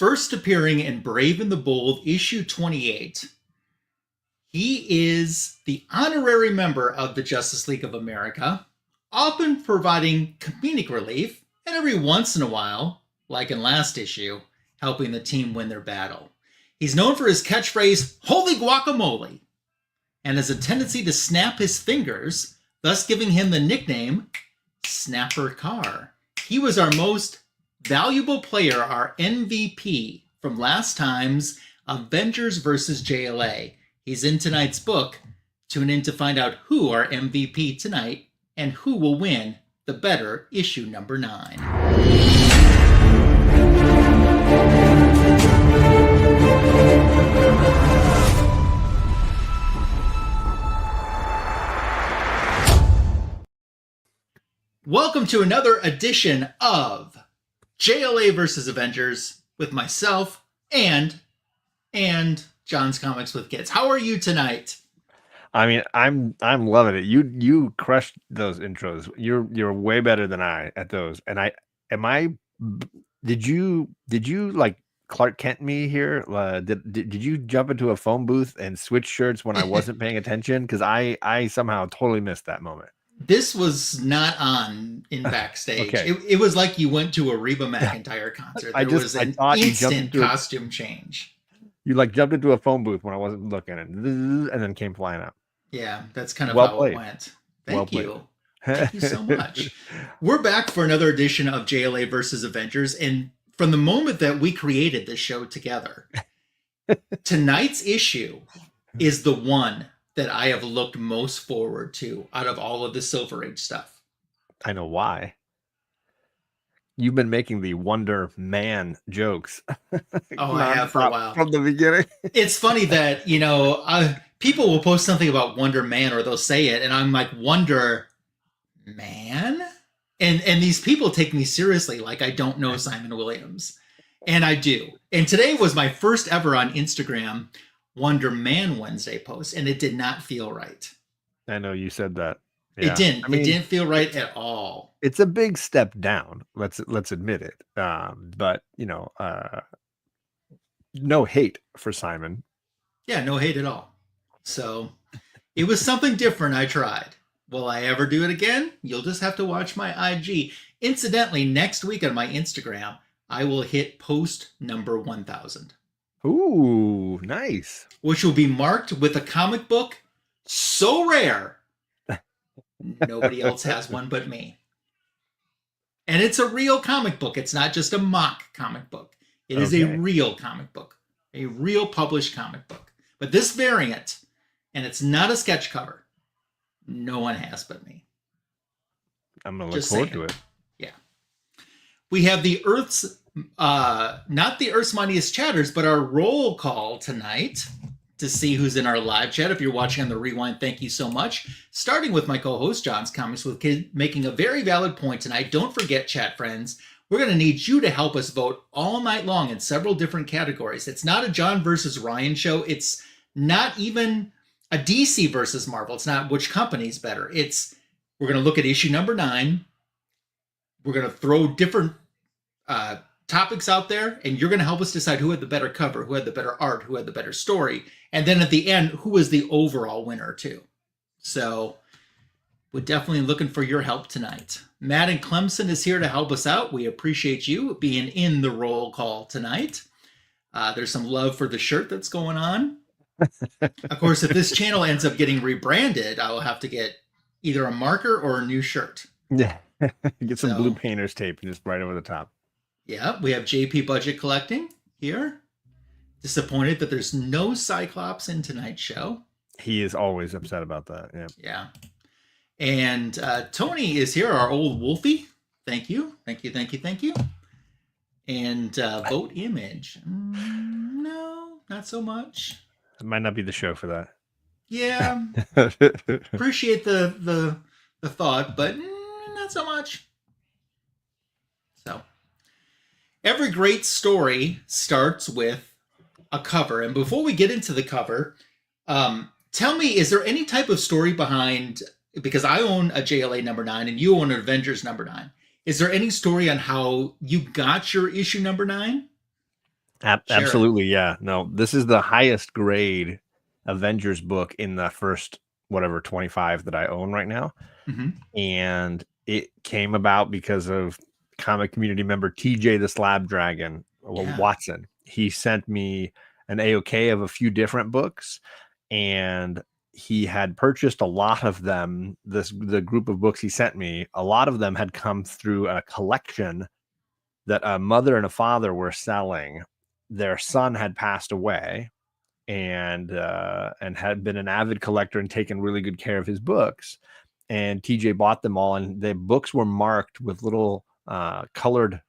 first appearing in Brave and the Bold, issue 28. He is the honorary member of the Justice League of America, often providing comedic relief, and every once in a while, like in last issue, helping the team win their battle. He's known for his catchphrase, "Holy guacamole," and has a tendency to snap his fingers, thus giving him the nickname Snapper Carr. He was our most valuable player, our MVP from last time's Avengers versus JLA. He's in tonight's book. Tune in to find out who our MVP tonight and who will win the better issue number 9. Welcome to another edition of JLA versus Avengers with myself and John's Comics with Kids. How are you tonight? I mean, I'm loving it. You crushed those intros. You're way better than I at those. And did you like Clark Kent me here? Did you jump into a phone booth and switch shirts when I wasn't paying attention? Because I somehow totally missed that moment. This was not on in backstage. Okay. It was like you went to a Reba McEntire concert. There was an instant costume change. You like jumped into a phone booth when I wasn't looking, and then came flying out. Yeah, that's kind of how it went. Thank you. Thank you so much. We're back for another edition of JLA versus Avengers, and from the moment that we created this show together, tonight's issue is the one that I have looked most forward to out of all of the Silver Age stuff. I know why. You've been making the Wonder Man jokes. I have for a while. From the beginning. It's funny that, people will post something about Wonder Man or they'll say it, and I'm like, Wonder Man? And these people take me seriously like I don't know Simon Williams. And I do. And today was my first ever on Instagram Wonder Man Wednesday post, and it did not feel right. I know you said that. Yeah. It didn't. It didn't feel right at all. It's a big step down. Let's admit it. But no hate for Simon. Yeah, no hate at all. So it was something different. I tried. Will I ever do it again? You'll just have to watch my IG. Incidentally, next week on my Instagram, I will hit post number 1000. Ooh, nice. Which will be marked with a comic book so rare, nobody else has one but me. And it's a real comic book. It's not just a mock comic book. It is a real comic book, a real published comic book. But this variant, and it's not a sketch cover, no one has but me. I'm going to look forward to it. Yeah. We have the Earth's not the Earth's Mightiest Chatters, but our roll call tonight to see who's in our live chat. If you're watching on the rewind, thank you so much. Starting with my co-host, John's Comics with Kids, making a very valid point tonight. Don't forget, chat friends, we're going to need you to help us vote all night long in several different categories. It's not a John versus Ryan show. It's not even a DC versus Marvel. It's not which company's better. We're going to look at issue number 9. We're going to throw different topics out there, and you're going to help us decide who had the better cover, who had the better art, who had the better story, and then at the end, who was the overall winner too. So we're definitely looking for your help tonight. Matt and Clemson is here to help us out. We appreciate you being in the roll call tonight. There's some love for the shirt that's going on. Of course, if this channel ends up getting rebranded, I will have to get either a marker or a new shirt. Yeah, get some blue painter's tape and just right over the top. Yeah, we have JP Budget Collecting here. Disappointed that there's no Cyclops in tonight's show. He is always upset about that. Yeah. Yeah. And Tony is here, our old Wolfie. Thank you. Thank you, thank you, thank you. And Vote Image. No, not so much. It might not be the show for that. Yeah. Appreciate the thought, but not so much. So. Every great story starts with a cover. And before we get into the cover, tell me, is there any type of story behind, because I own a JLA number 9 and you own an Avengers number 9. Is there any story on how you got your issue number 9? Share it. Absolutely, yeah. No, this is the highest grade Avengers book in the first whatever 25 that I own right now. Mm-hmm. And it came about because of comic community member TJ the Slab Dragon Yeah. Watson. He sent me an AOK of a few different books, and he had purchased a lot of them. The group of books he sent me, a lot of them had come through a collection that a mother and a father were selling. Their son had passed away, and had been an avid collector and taken really good care of his books. And TJ bought them all, and the books were marked with little colored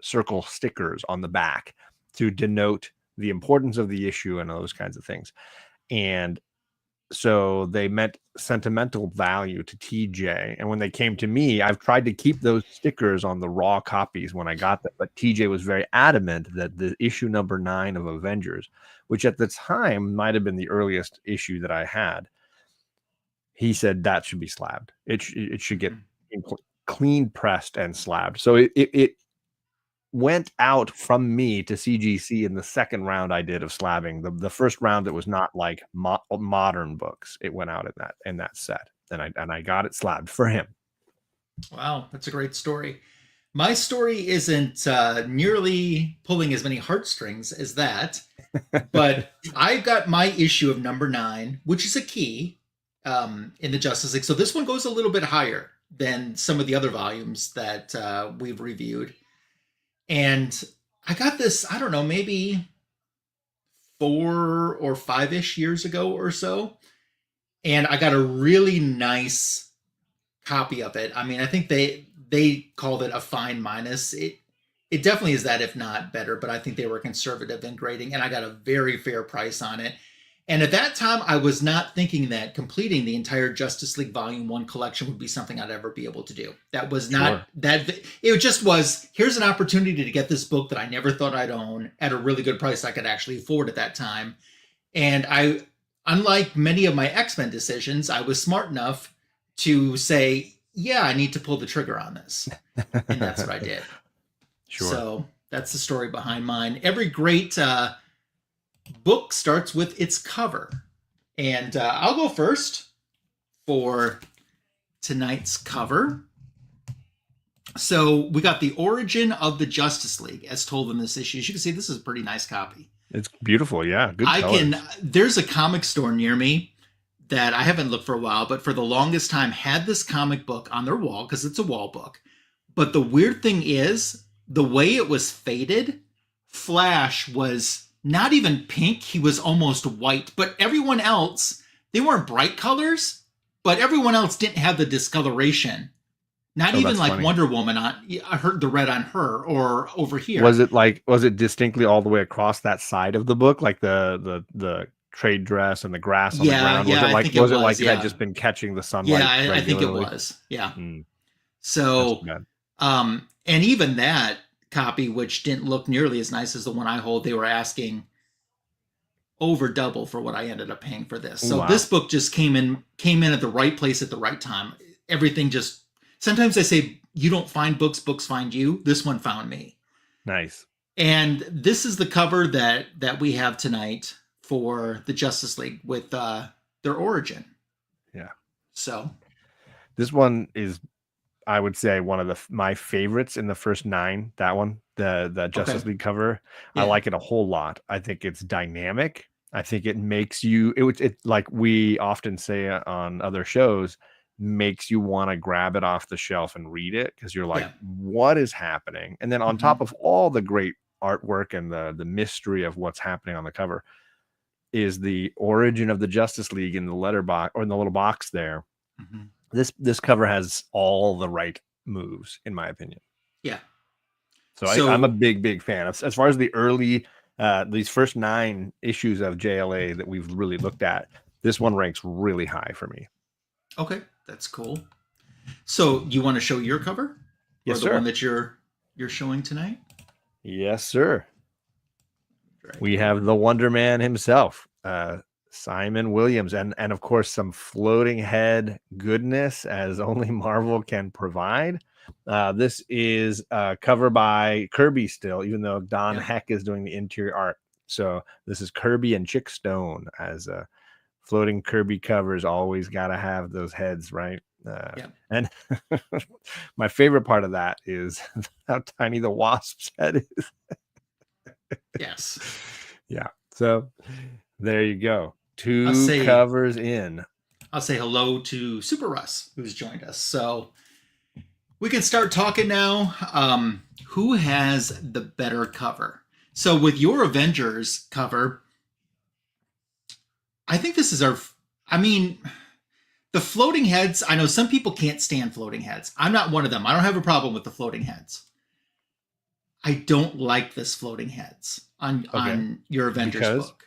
circle stickers on the back to denote the importance of the issue and those kinds of things. And so they meant sentimental value to TJ. And when they came to me, I've tried to keep those stickers on the raw copies when I got them. But TJ was very adamant that the issue number 9 of Avengers, which at the time might have been the earliest issue that I had, he said that should be slabbed. It should get clean pressed and slabbed. So it went out from me to CGC in the second round I did of slabbing. The first round that was not like modern books, it went out in that set, and I got it slabbed for him. Wow, that's a great story. My story isn't nearly pulling as many heartstrings as that, but I got my issue of number 9, which is a key in the Justice League. So this one goes a little bit higher than some of the other volumes that we've reviewed. And I got this, I don't know, maybe 4 or 5-ish years ago or so. And I got a really nice copy of it. I mean, I think they called it a fine minus. It definitely is that, if not better, but I think they were conservative in grading, and I got a very fair price on it. And at that time, I was not thinking that completing the entire Justice League Volume 1 collection would be something I'd ever be able to do. That was not that. It just was, here's an opportunity to get this book that I never thought I'd own at a really good price I could actually afford at that time. And I, unlike many of my X-Men decisions, I was smart enough to say, yeah, I need to pull the trigger on this. And that's what I did. Sure. So that's the story behind mine. Every great book starts with its cover. And I'll go first for tonight's cover. So we got the origin of the Justice League as told in this issue. As you can see, this is a pretty nice copy. It's beautiful. Yeah. Good colors. There's a comic store near me that I haven't looked for a while, but for the longest time had this comic book on their wall because it's a wall book. But the weird thing is the way it was faded, Flash was not even pink, he was almost white. But everyone else, they weren't bright colors, but everyone else didn't have the discoloration. Not even like funny. Wonder Woman I heard the red on her or over here. Was it distinctly all the way across that side of the book, like the trade dress and the grass on the ground? Was it like it had just been catching the sunlight? Yeah, I think it was. Yeah. So, and even that copy, which didn't look nearly as nice as the one I hold, they were asking over double for what I ended up paying for this. So this book just came in at the right place at the right time. Everything just, sometimes I say you don't find books, books find you. This one found me. Nice. And this is the cover that we have tonight for the Justice League with their origin. Yeah. So this one is, I would say, one of my favorites in the first 9. That one, the Justice League cover, I like it a whole lot. I think it's dynamic. I think it makes you, it like we often say on other shows, makes you want to grab it off the shelf and read it because you're like, what is happening? And then on top of all the great artwork and the mystery of what's happening on the cover is the origin of the Justice League in the letterbox or in the little box there. This cover has all the right moves, in my opinion. Yeah. So I'm a big fan. As far as the early, these first 9 issues of JLA that we've really looked at, this one ranks really high for me. Okay, that's cool. So you want to show your cover? Yes, or sir. The one that you're showing tonight? Yes, sir. We have the Wonder Man himself, Simon Williams, and of course some floating head goodness as only Marvel can provide. This is cover by Kirby still, even though Don Heck is doing the interior art. So this is Kirby and Chick Stone as floating Kirby covers. Always got to have those heads, right? And my favorite part of that is how tiny the Wasp's head is. Yes. Yeah. So there you go. Two covers in. I'll say hello to Super Russ, who's joined us. So we can start talking now. Who has the better cover? So with your Avengers cover, I think this is the floating heads. I know some people can't stand floating heads. I'm not one of them. I don't have a problem with the floating heads. I don't like this floating heads on your Avengers book.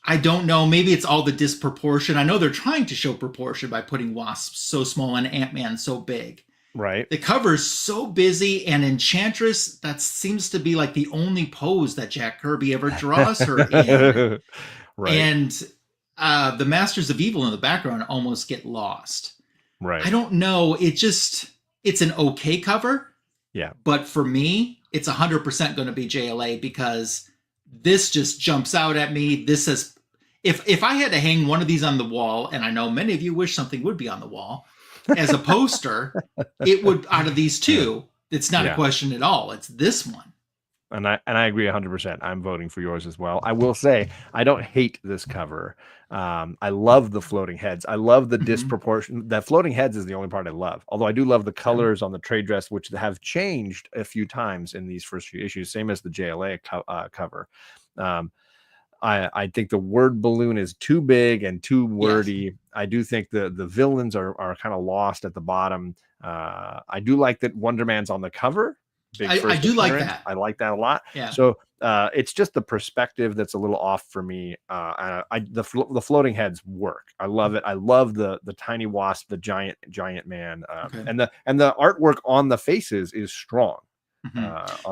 I don't know. Maybe it's all the disproportion. I know they're trying to show proportion by putting Wasp so small and Ant-Man so big. Right. The cover's so busy, and Enchantress, that seems to be like the only pose that Jack Kirby ever draws her in. Right. And the Masters of Evil in the background almost get lost. Right. I don't know. It's an okay cover. Yeah. But for me, it's 100% going to be JLA because this just jumps out at me. This is, if I had to hang one of these on the wall, and I know many of you wish something would be on the wall, as a poster, it would, out of these two, it's not a question at all. It's this one. And I agree 100%. I'm voting for yours as well. I will say I don't hate this cover. I love the floating heads. I love the disproportion. That floating heads is the only part I love. Although I do love the colors on the trade dress, which have changed a few times in these first few issues. Same as the JLA cover. I think the word balloon is too big and too wordy. Yes. I do think the villains are kind of lost at the bottom. I do like that Wonder Man's on the cover. I do like that. I like that a lot. Yeah. So it's just the perspective that's a little off for me. The floating heads work. I love it. I love the tiny Wasp, the giant man, and the artwork on the faces is strong.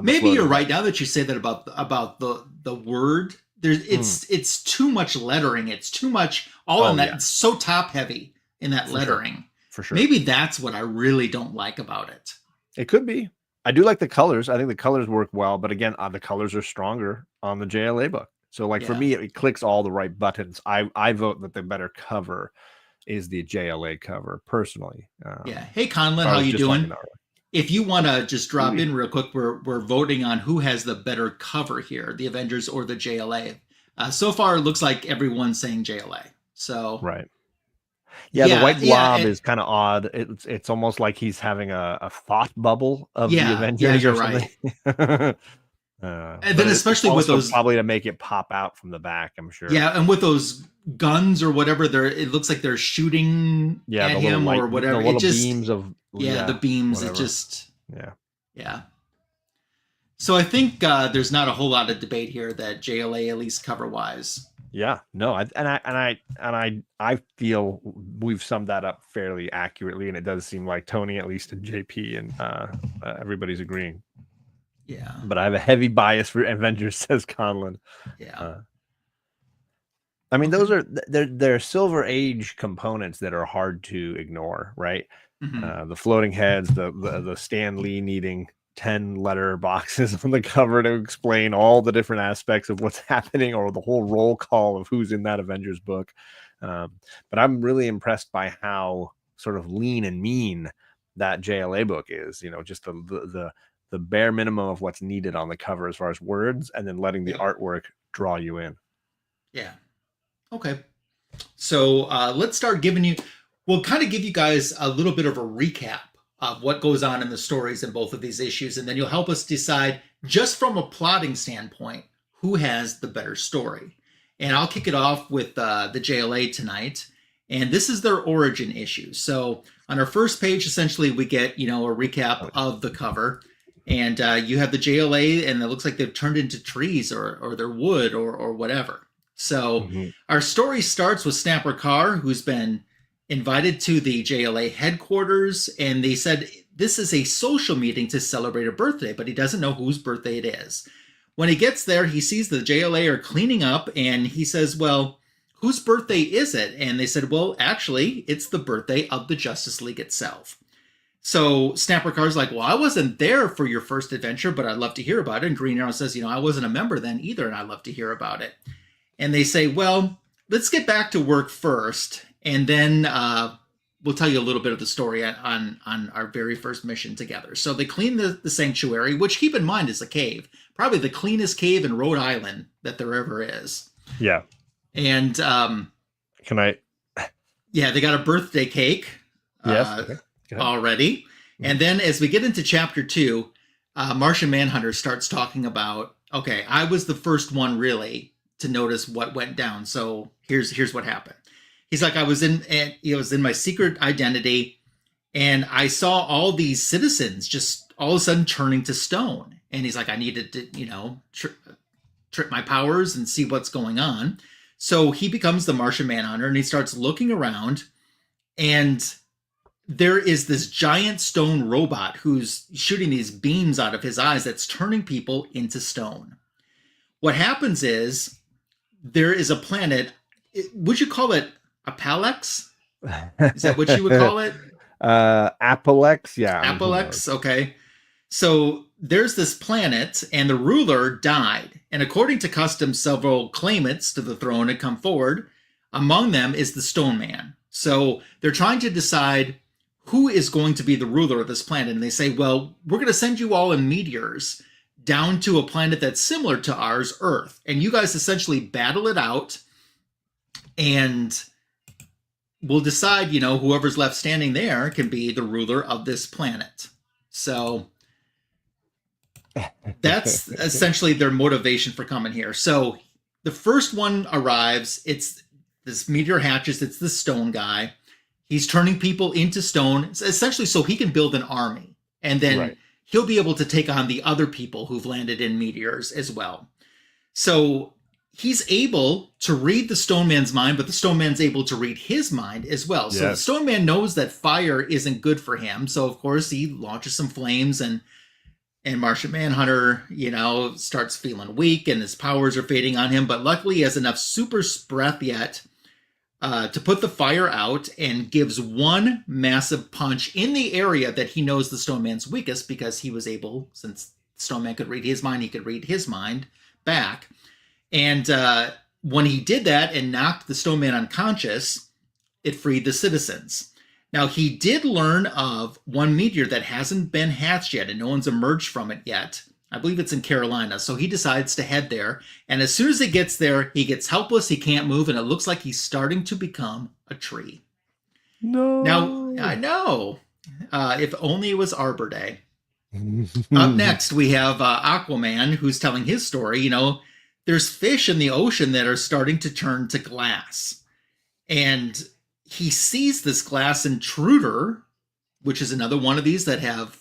Maybe you're right now that you say that about the word. It's too much lettering. It's too much in that. It's so top heavy in that lettering. For sure. Maybe that's what I really don't like about it. It could be. I do like the colors. I think the colors work well, but again, the colors are stronger on the JLA book. So for me, it clicks all the right buttons. I vote that the better cover is the JLA cover personally. Hey Conlon, how you doing? If you want to just drop in real quick, we're voting on who has the better cover here, the Avengers or the JLA. So far, it looks like everyone's saying JLA. So right. Yeah, the white blob is kind of odd. It's almost like he's having a thought bubble of the Avengers or something. Right. And then especially with those, probably to make it pop out from the back, I'm sure. Yeah, and with those guns or whatever, it looks like they're shooting at him or whatever. The little beams of the beams. Whatever. It just yeah. So I think there's not a whole lot of debate here that JLA, at least cover wise. Yeah, no, I feel we've summed that up fairly accurately, and it does seem like Tony, at least, and JP, and everybody's agreeing. Yeah, but I have a heavy bias for Avengers, says Conlon. Yeah, I mean, those are they're Silver Age components that are hard to ignore, right? The floating heads, the Stan Lee needing 10 letter boxes on the cover to explain all the different aspects of what's happening, or the whole roll call of who's in that Avengers book. But I'm really impressed by how sort of lean and mean that JLA book is, just the bare minimum of what's needed on the cover as far as words, and then letting the artwork draw you in. Yeah. Okay. So let's start we'll kind of give you guys a little bit of a recap of what goes on in the stories in both of these issues. And then you'll help us decide, just from a plotting standpoint, who has the better story. And I'll kick it off with the JLA tonight. And this is their origin issue. So on our first page, essentially, we get, a recap of the cover. And you have the JLA, and it looks like they've turned into trees or they're wood or whatever. So our story starts with Snapper Carr, who's been invited to the JLA headquarters, and they said this is a social meeting to celebrate a birthday, but he doesn't know whose birthday it is. When he gets there, he sees the JLA are cleaning up, and he says, well, whose birthday is it? And they said, well, actually, it's the birthday of the Justice League itself. So Snapper Carr's like, well, I wasn't there for your first adventure, but I'd love to hear about it. And Green Arrow says, I wasn't a member then either, and I'd love to hear about it. And they say, well, let's get back to work first, and then we'll tell you a little bit of the story on our very first mission together. So they clean the sanctuary, which, keep in mind, is a cave. Probably the cleanest cave in Rhode Island that there ever is. Yeah. And can I? Yeah, they got a birthday cake. Yes. Okay. Already. And then as we get into chapter 2, Martian Manhunter starts talking about, okay, I was the first one really to notice what went down. So here's what happened. He's like, I was in my secret identity, and I saw all these citizens just all of a sudden turning to stone. And he's like, I needed to, trip my powers and see what's going on. So he becomes the Martian Manhunter, and he starts looking around, and there is this giant stone robot who's shooting these beams out of his eyes that's turning people into stone. What happens is there is a planet. Would you call it Apalex? Is that what you would call it? Apalex, yeah. Apalex, okay. So there's this planet, and the ruler died. And according to custom, several claimants to the throne had come forward. Among them is the Stone Man. So they're trying to decide who is going to be the ruler of this planet. And they say, well, we're going to send you all in meteors down to a planet that's similar to ours, Earth. And you guys essentially battle it out, and we'll decide, whoever's left standing there can be the ruler of this planet. So that's essentially their motivation for coming here. So the first one arrives. It's this meteor hatches. It's the stone guy. He's turning people into stone, essentially so he can build an army. And then he'll be able to take on the other people who've landed in meteors as well. So he's able to read the Stone Man's mind, but the Stone Man's able to read his mind as well. So the Stone Man knows that fire isn't good for him. So, of course, he launches some flames, and Martian Manhunter, starts feeling weak, and his powers are fading on him. But luckily, he has enough super breath yet to put the fire out, and gives one massive punch in the area that he knows the Stone Man's weakest, because he was able, since the Stone Man could read his mind, he could read his mind back. And when he did that and knocked the Stone Man unconscious, it freed the citizens. Now, he did learn of one meteor that hasn't been hatched yet, and no one's emerged from it yet. I believe it's in Carolina. So he decides to head there. And as soon as he gets there, he gets helpless. He can't move. And it looks like he's starting to become a tree. No. Now, I know. If only it was Arbor Day. Up next, we have Aquaman, who's telling his story. There's fish in the ocean that are starting to turn to glass. And he sees this glass intruder, which is another one of these that have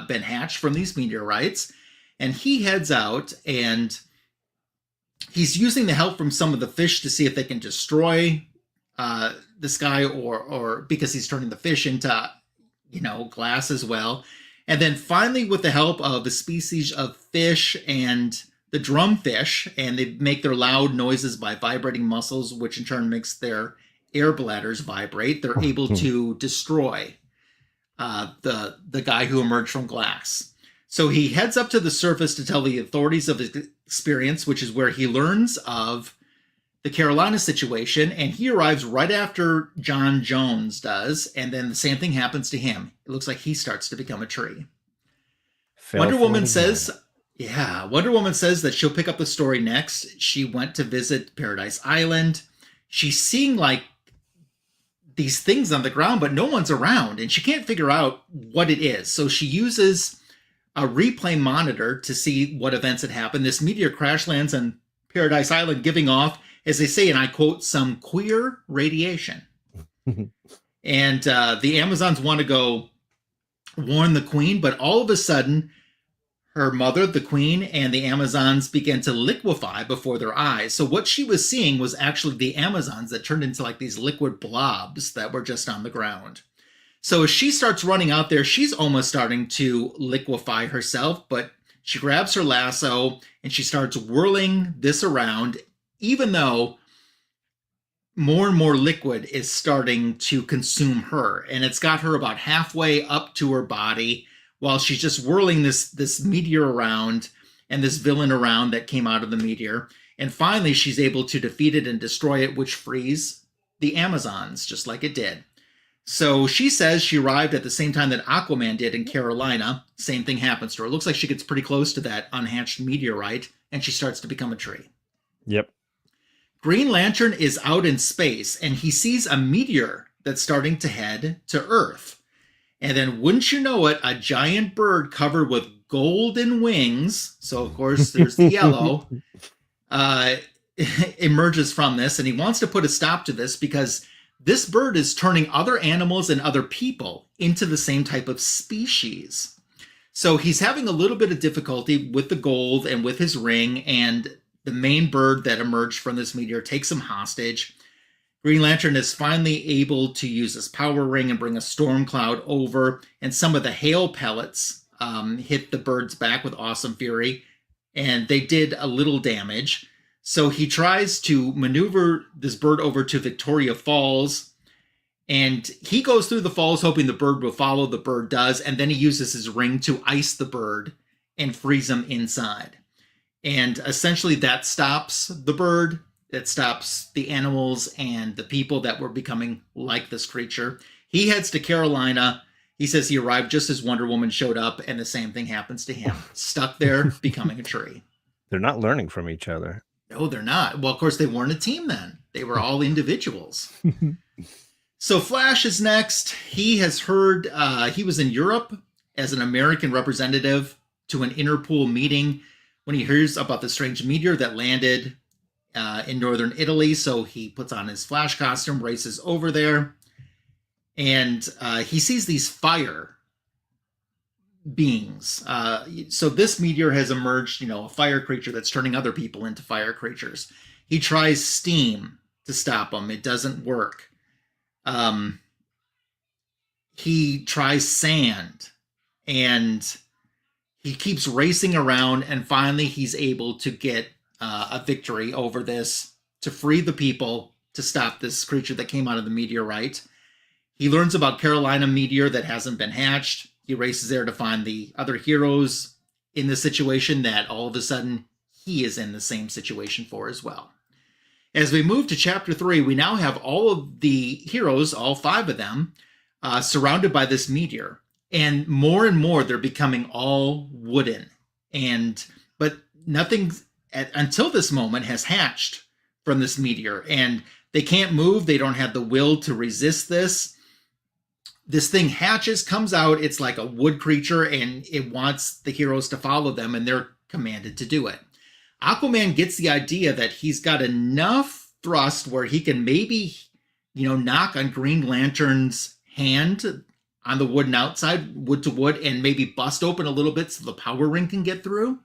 been hatched from these meteorites. And he heads out, and he's using the help from some of the fish to see if they can destroy this guy, or because he's turning the fish into, glass as well. And then finally, with the help of a species of fish and the drumfish, and they make their loud noises by vibrating muscles, which in turn makes their air bladders vibrate, they're able to destroy the guy who emerged from glass. So he heads up to the surface to tell the authorities of his experience, which is where he learns of the Carolina situation, and he arrives right after John Jones does, and then the same thing happens to him. It looks like he starts to become a tree. Wonder Woman says that she'll pick up the story next. She went to visit Paradise Island. She's seeing these things on the ground, but no one's around, and she can't figure out what it is. So she uses a replay monitor to see what events had happened. This meteor crash lands on Paradise Island, giving off, as they say, and I quote, some queer radiation. And the Amazons want to go warn the queen, but all of a sudden, her mother, the queen, and the Amazons begin to liquefy before their eyes. So what she was seeing was actually the Amazons that turned into these liquid blobs that were just on the ground. So as she starts running out there, she's almost starting to liquefy herself, but she grabs her lasso and she starts whirling this around, even though more and more liquid is starting to consume her, and it's got her about halfway up to her body while she's just whirling this meteor around and this villain around that came out of the meteor. And finally, she's able to defeat it and destroy it, which frees the Amazons, just like it did. So she says she arrived at the same time that Aquaman did in Carolina. Same thing happens to her. It looks like she gets pretty close to that unhatched meteorite, and she starts to become a tree. Yep. Green Lantern is out in space, and he sees a meteor that's starting to head to Earth. And then, wouldn't you know it, a giant bird covered with golden wings, so of course there's the yellow, emerges from this, and he wants to put a stop to this because this bird is turning other animals and other people into the same type of species. So he's having a little bit of difficulty with the gold and with his ring, and the main bird that emerged from this meteor takes him hostage. Green Lantern is finally able to use his power ring and bring a storm cloud over, and some of the hail pellets hit the bird's back with awesome fury, and they did a little damage. So he tries to maneuver this bird over to Victoria Falls, and he goes through the falls hoping the bird will follow. The bird does, and then he uses his ring to ice the bird and freeze him inside. And essentially that stops the bird, it stops the animals and the people that were becoming like this creature. He heads to Carolina. He says he arrived just as Wonder Woman showed up, and the same thing happens to him. Stuck there, becoming a tree. They're not learning from each other. No, they're not. Well, of course, they weren't a team then. They were all individuals. So Flash is next. He has heard, he was in Europe as an American representative to an Interpol meeting when he hears about the strange meteor that landed in northern Italy. So he puts on his Flash costume, races over there, and he sees these fire beings. So this meteor has emerged, a fire creature that's turning other people into fire creatures. He tries steam to stop him. It doesn't work. He tries sand, and he keeps racing around, and finally he's able to get a victory over this, to free the people, to stop this creature that came out of the meteorite. He learns about Carolina meteor that hasn't been hatched. He races there to find the other heroes in the situation that all of a sudden he is in the same situation for as well. As we move to chapter 3, we now have all of the heroes, all 5 of them, surrounded by this meteor. And more they're becoming all wooden. But nothing until this moment has hatched from this meteor. And they can't move. They don't have the will to resist this. This thing hatches, comes out. It's like a wood creature, and it wants the heroes to follow them, and they're commanded to do it. Aquaman gets the idea that he's got enough thrust where he can maybe, knock on Green Lantern's hand on the wooden outside, wood to wood, and maybe bust open a little bit so the power ring can get through.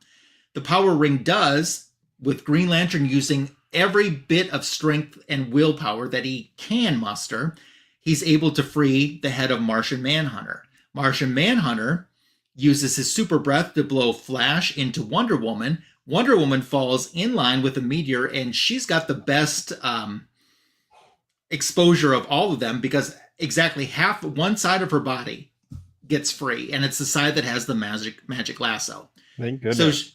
The power ring does, with Green Lantern using every bit of strength and willpower that he can muster. He's able to free the head of Martian Manhunter. Martian Manhunter uses his super breath to blow Flash into Wonder Woman. Wonder Woman falls in line with the meteor, and she's got the best exposure of all of them because exactly one side of her body gets free, and it's the side that has the magic lasso. Thank goodness.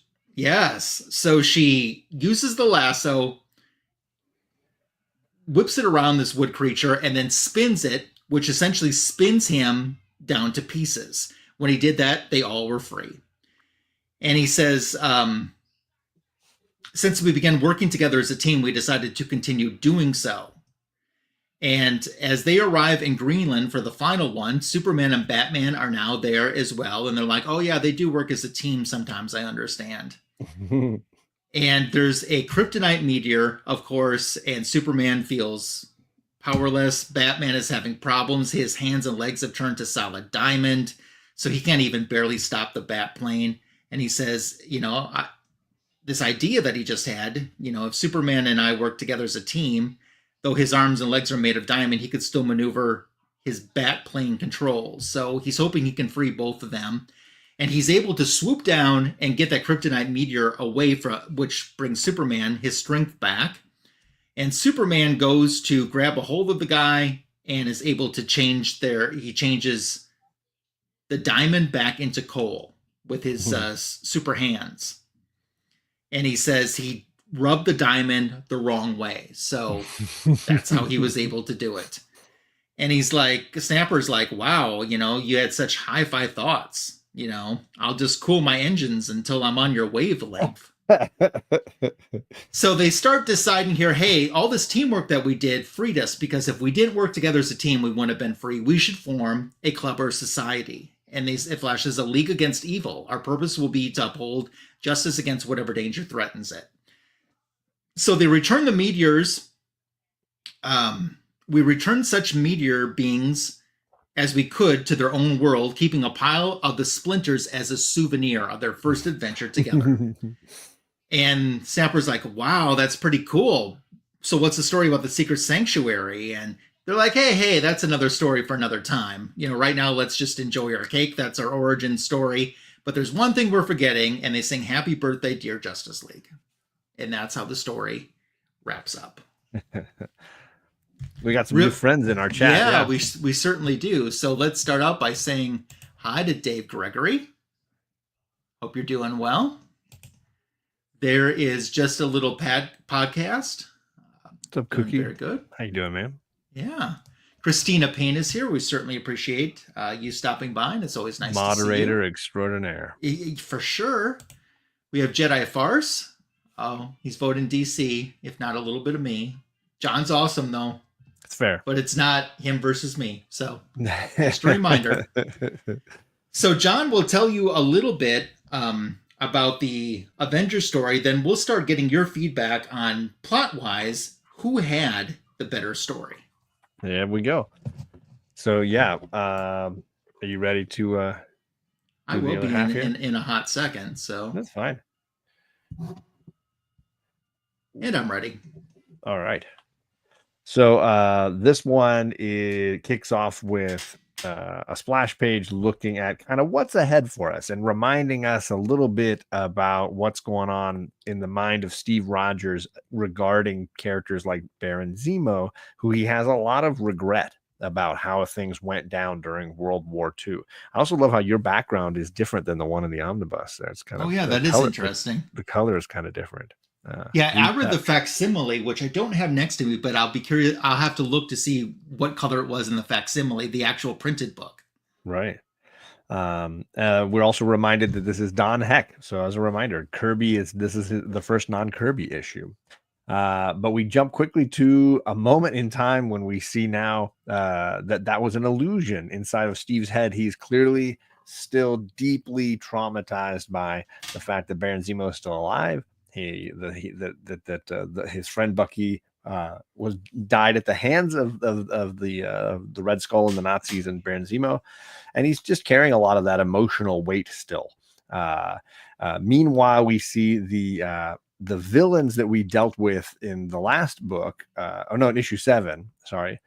So she uses the lasso, whips it around this wood creature, and then spins it, which essentially spins him down to pieces. When he did that, they all were free. And he says, since we began working together as a team, we decided to continue doing so. And as they arrive in Greenland for the final one, Superman and Batman are now there as well. And they're like, oh yeah, they do work as a team sometimes, I understand. And there's a kryptonite meteor, of course, and Superman feels powerless. Batman is having problems. His hands and legs have turned to solid diamond, so he can't even barely stop the bat plane. And he says, this idea that he just had, if Superman and I work together as a team, though his arms and legs are made of diamond, he could still maneuver his bat plane controls. So he's hoping he can free both of them. And he's able to swoop down and get that kryptonite meteor away from, which brings Superman his strength back. And Superman goes to grab a hold of the guy and is able to he changes the diamond back into coal with his super hands. And he says he rubbed the diamond the wrong way. So that's how he was able to do it. And he's like, Snapper's like, wow, you had such hi-fi thoughts. I'll just cool my engines until I'm on your wavelength. So they start deciding here, hey, all this teamwork that we did freed us, because if we didn't work together as a team, we wouldn't have been free. We should form a club or society. And it flashes a league against evil. Our purpose will be to uphold justice against whatever danger threatens it. So they return the meteors. We returned such meteor beings as we could to their own world, keeping a pile of the splinters as a souvenir of their first adventure together. And Snapper's like, wow, that's pretty cool. So what's the story about the secret sanctuary? And they're like, hey, that's another story for another time. Right now, let's just enjoy our cake. That's our origin story. But there's one thing we're forgetting, and they sing Happy Birthday, Dear Justice League. And that's how the story wraps up. We got some new friends in our chat. Yeah, we certainly do. So let's start out by saying hi to Dave Gregory. Hope you're doing well. There is Just a Little Podcast. What's up, Cookie? Very good. How you doing, man? Yeah. Christina Payne is here. We certainly appreciate you stopping by, and it's always nice to see you. Moderator extraordinaire. For sure. We have Jedi Farce. Oh, he's voting DC, if not a little bit of me. John's awesome, though. It's fair. But it's not him versus me. So just a reminder. So John will tell you a little bit about the Avengers story. Then we'll start getting your feedback on, plot-wise, who had the better story. There we go. So, yeah. Are you ready to... I will be in a hot second. So that's fine. And I'm ready. All right. So this one kicks off with a splash page looking at kind of what's ahead for us and reminding us a little bit about what's going on in the mind of Steve Rogers regarding characters like Baron Zemo, who he has a lot of regret about how things went down during World War II. I also love how your background is different than the one in the omnibus. That's kind of that is interesting. The color is kind of different. I read the facsimile, which I don't have next to me, but I'll be curious. I'll have to look to see what color it was in the facsimile, the actual printed book. Right. We're also reminded that this is Don Heck. So as a reminder, this is the first non-Kirby issue. But we jump quickly to a moment in time when we see now that was an illusion inside of Steve's head. He's clearly still deeply traumatized by the fact that Baron Zemo is still alive. His friend Bucky died at the hands of the Red Skull and the Nazis and Baron Zemo, and he's just carrying a lot of that emotional weight still. Meanwhile, we see the villains that we dealt with in the last book. In issue 7. Sorry.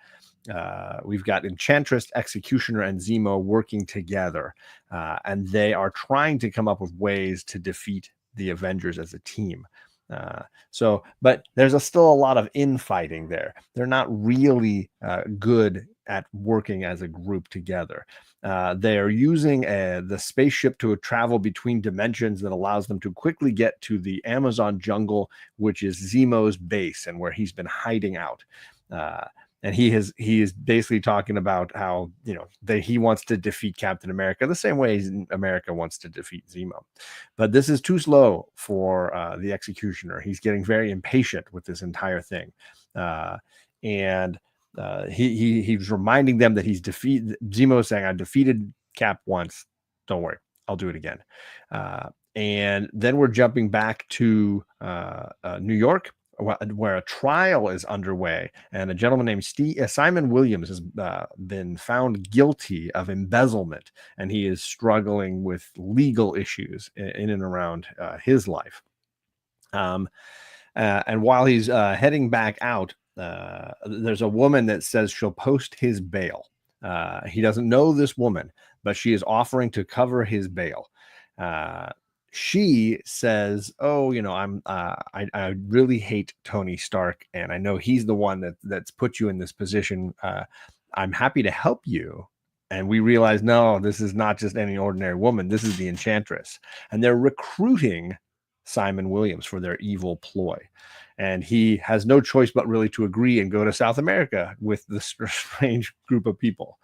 We've got Enchantress, Executioner, and Zemo working together, and they are trying to come up with ways to defeat the Avengers as a team. But there's still a lot of infighting there. They're not really good at working as a group together. They are using the spaceship to travel between dimensions that allows them to quickly get to the Amazon jungle, which is Zemo's base and where he's been hiding out. And he is basically talking about how, he wants to defeat Captain America the same way America wants to defeat Zemo. But this is too slow for the Executioner. He's getting very impatient with this entire thing. And he's reminding them that he's defeated. Zemo is saying, I defeated Cap once. Don't worry, I'll do it again. And then we're jumping back to New York, where a trial is underway, and a gentleman named Simon Williams has been found guilty of embezzlement, and he is struggling with legal issues in and around his life. And while he's heading back out, there's a woman that says she'll post his bail. He doesn't know this woman, but she is offering to cover his bail. she says, "Oh, I really hate Tony Stark, and I know he's the one that's put you in this position. I'm happy to help you." And we realize, no, this is not just any ordinary woman. This is the Enchantress, and they're recruiting Simon Williams for their evil ploy. And he has no choice but really to agree and go to South America with this strange group of people.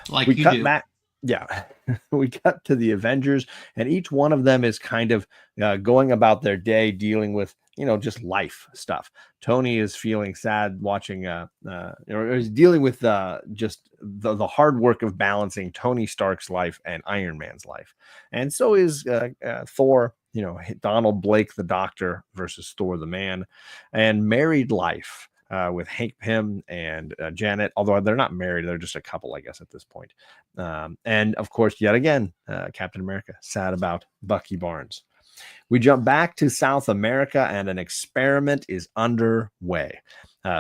Like We you cut do. back. Yeah, we cut to the Avengers, and each one of them is kind of going about their day dealing with, just life stuff. Tony is feeling sad watching, or is dealing with just the hard work of balancing Tony Stark's life and Iron Man's life. And so is Thor, Donald Blake, the doctor, versus Thor, the man, and married life. With Hank Pym and Janet, although they're not married, they're just a couple, I guess, at this point. And of course, yet again, Captain America, sad about Bucky Barnes. We jump back to South America, and an experiment is underway.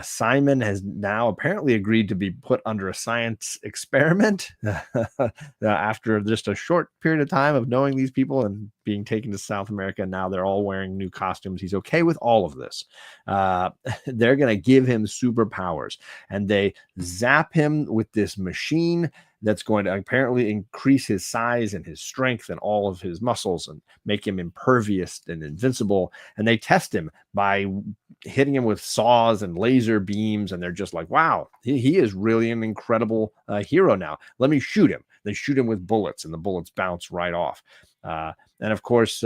Simon has now apparently agreed to be put under a science experiment after just a short period of time of knowing these people and being taken to South America. Now they're all wearing new costumes. He's okay with all of this. They're going to give him superpowers, and they zap him with this machine that's going to apparently increase his size and his strength and all of his muscles and make him impervious and invincible. And they test him by hitting him with saws and laser beams. And they're just like, wow, he is really an incredible hero now. Let me shoot him. They shoot him with bullets, and the bullets bounce right off. And of course,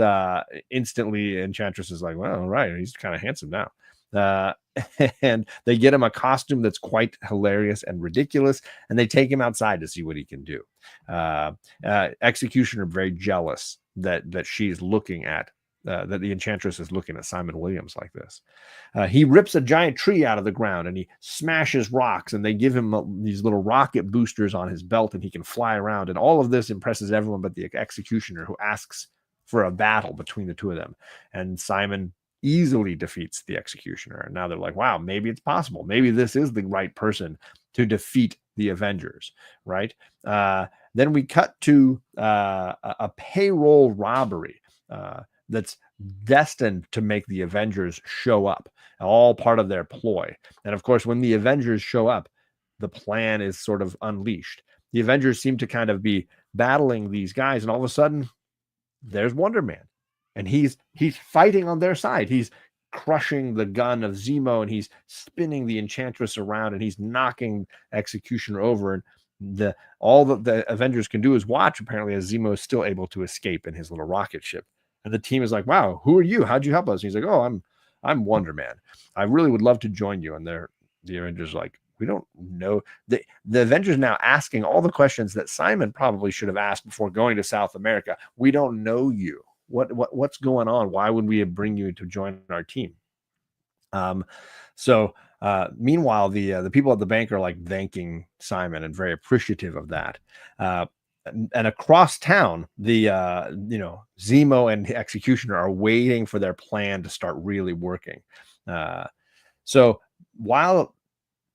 instantly Enchantress is like, well, all right, he's kind of handsome now. And they get him a costume that's quite hilarious and ridiculous, and they take him outside to see what he can do. Executioner very jealous that she's looking at that the Enchantress is looking at Simon Williams like this. He rips a giant tree out of the ground, and he smashes rocks, and they give him these little rocket boosters on his belt, and he can fly around. And all of this impresses everyone but the Executioner, who asks for a battle between the two of them. And Simon easily defeats the Executioner. And now they're like, wow, maybe it's possible. Maybe this is the right person to defeat the Avengers, right? Then we cut to a payroll robbery that's destined to make the Avengers show up, all part of their ploy. And of course, when the Avengers show up, the plan is sort of unleashed. The Avengers seem to kind of be battling these guys, and all of a sudden, there's Wonder Man. And he's fighting on their side. He's crushing the gun of Zemo, and he's spinning the Enchantress around, and he's knocking Executioner over. And all that the Avengers can do is watch, apparently, as Zemo is still able to escape in his little rocket ship. And the team is like, wow, who are you? How'd you help us? And he's like, oh, I'm Wonder Man. I really would love to join you. And the Avengers are like, we don't know. The Avengers now asking all the questions that Simon probably should have asked before going to South America. We don't know you. What's going on? Why would we bring you to join our team? Meanwhile, the people at the bank are like thanking Simon and very appreciative of that. And across town, the Zemo and the Executioner are waiting for their plan to start really working. So while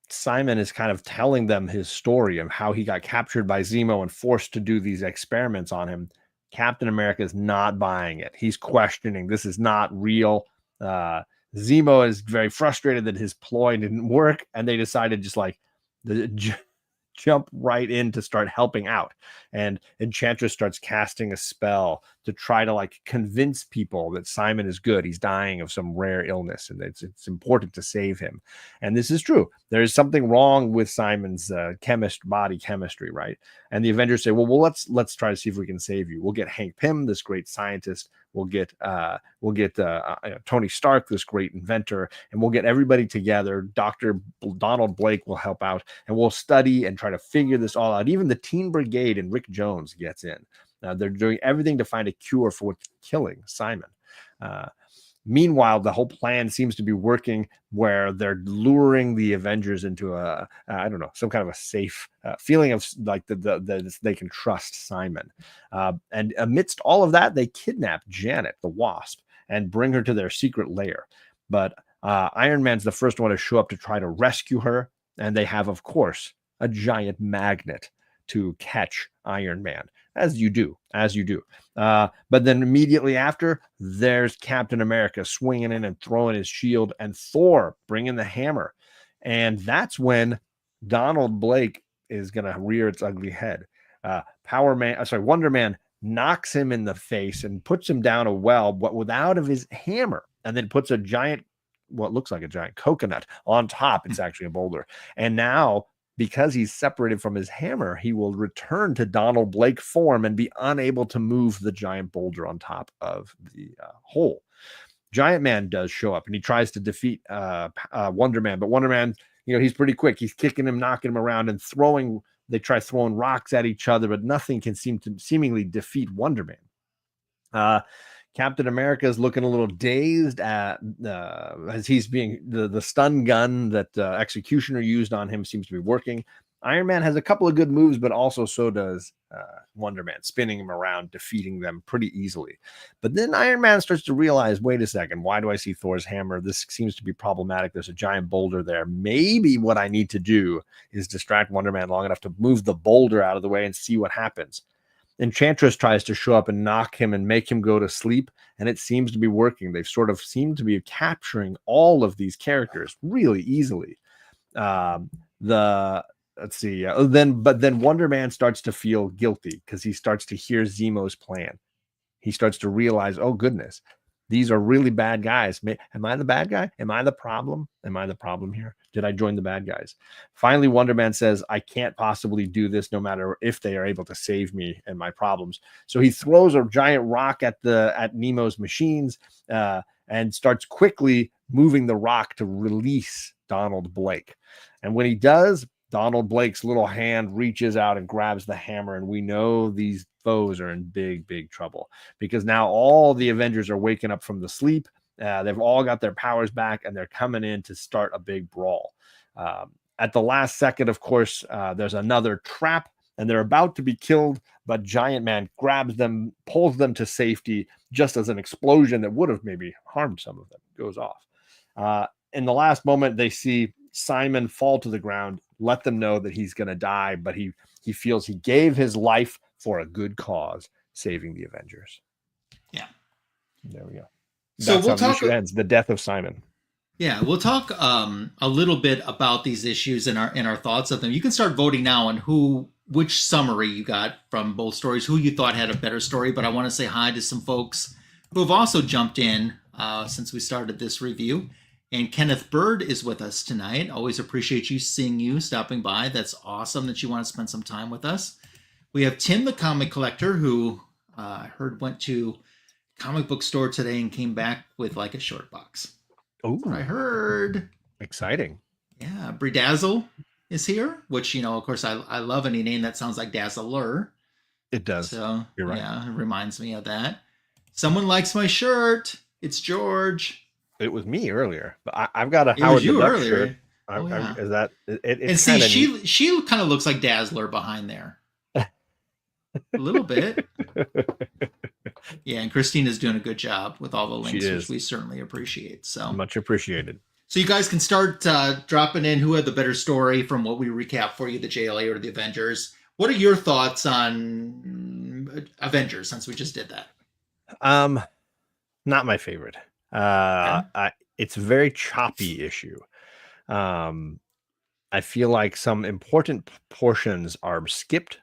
Simon is kind of telling them his story of how he got captured by Zemo and forced to do these experiments on him, Captain America is not buying it. He's questioning, this is not real. Zemo is very frustrated that his ploy didn't work, and they decided just like jump right in to start helping out. And Enchantress starts casting a spell to try to like convince people that Simon is good. He's dying of some rare illness, and it's important to save him. And this is true. There is something wrong with Simon's body chemistry, right? And the Avengers say, well, let's try to see if we can save you. We'll get Hank Pym, this great scientist. We'll get Tony Stark, this great inventor, and we'll get everybody together. Dr. Donald Blake will help out, and we'll study and try to figure this all out. Even the Teen Brigade and Rick Jones gets in. They're doing everything to find a cure for what's killing Simon. Meanwhile, the whole plan seems to be working, where they're luring the Avengers into some kind of a safe feeling of like they can trust Simon. And amidst all of that, they kidnap Janet, the Wasp, and bring her to their secret lair. But Iron Man's the first one to show up to try to rescue her. And they have, of course, a giant magnet to catch Iron Man, as you do. But then immediately after, there's Captain America swinging in and throwing his shield, and Thor bringing the hammer. And that's when Donald Blake is going to rear its ugly head. Wonder Man knocks him in the face and puts him down a well, but without of his hammer, and then puts a giant, what looks like a giant coconut on top. It's actually a boulder. And now, because he's separated from his hammer, he will return to Donald Blake form and be unable to move the giant boulder on top of the hole. Giant Man does show up, and he tries to defeat Wonder Man, but Wonder Man, he's pretty quick. He's kicking him, knocking him around, and they try throwing rocks at each other, but nothing can seemingly defeat Wonder Man. Captain America is looking a little dazed as he's being the stun gun that Executioner used on him seems to be working. Iron Man has a couple of good moves, but also so does Wonder Man, spinning him around, defeating them pretty easily. But then Iron Man starts to realize, wait a second, why do I see Thor's hammer? This seems to be problematic. There's a giant boulder there. Maybe what I need to do is distract Wonder Man long enough to move the boulder out of the way and see what happens. Enchantress tries to show up and knock him and make him go to sleep, and it seems to be working. They've sort of seemed to be capturing all of these characters really easily. Then Wonder Man starts to feel guilty because he starts to hear Zemo's plan. He starts to realize, oh goodness, these are really bad guys. Am I the bad guy? Am I the problem? Am I the problem here? Did I join the bad guys? Finally, Wonder Man says, I can't possibly do this no matter if they are able to save me and my problems. So he throws a giant rock at Nemo's machines and starts quickly moving the rock to release Donald Blake. And when he does, Donald Blake's little hand reaches out and grabs the hammer, and we know these foes are in big, big trouble because now all the Avengers are waking up from the sleep. They've all got their powers back, and they're coming in to start a big brawl. At the last second, of course, there's another trap, and they're about to be killed, but Giant Man grabs them, pulls them to safety, just as an explosion that would have maybe harmed some of them goes off. In the last moment, they see Simon fall to the ground, let them know that he's going to die, but he feels he gave his life for a good cause, saving the Avengers. Yeah. There we go. So That's we'll how the talk. issue ends. The death of Simon. Yeah, we'll talk a little bit about these issues and our thoughts of them. You can start voting now on which summary you got from both stories, who you thought had a better story. But I want to say hi to some folks who have also jumped in since we started this review. And Kenneth Bird is with us tonight. Always appreciate seeing you stopping by. That's awesome that you want to spend some time with us. We have Tim the comic collector, who I heard went to comic book store today and came back with like a short box. Oh, I heard. Exciting. Yeah, Bredazzle is here, which, of course, I love any name that sounds like Dazzler. It does. So, you're right. Yeah, it reminds me of that. Someone likes my shirt. It's George. It was me earlier, but I've got a It Howard was you the Duck earlier. shirt. Yeah. Is that it? And see, she kind of looks like Dazzler behind there. A little bit. Yeah, and Christina's doing a good job with all the links, which we certainly appreciate. So much appreciated. So you guys can start dropping in who had the better story from what we recap for you, the JLA or the Avengers. What are your thoughts on Avengers, since we just did that? Not my favorite. It's a very choppy issue. I feel like some important portions are skipped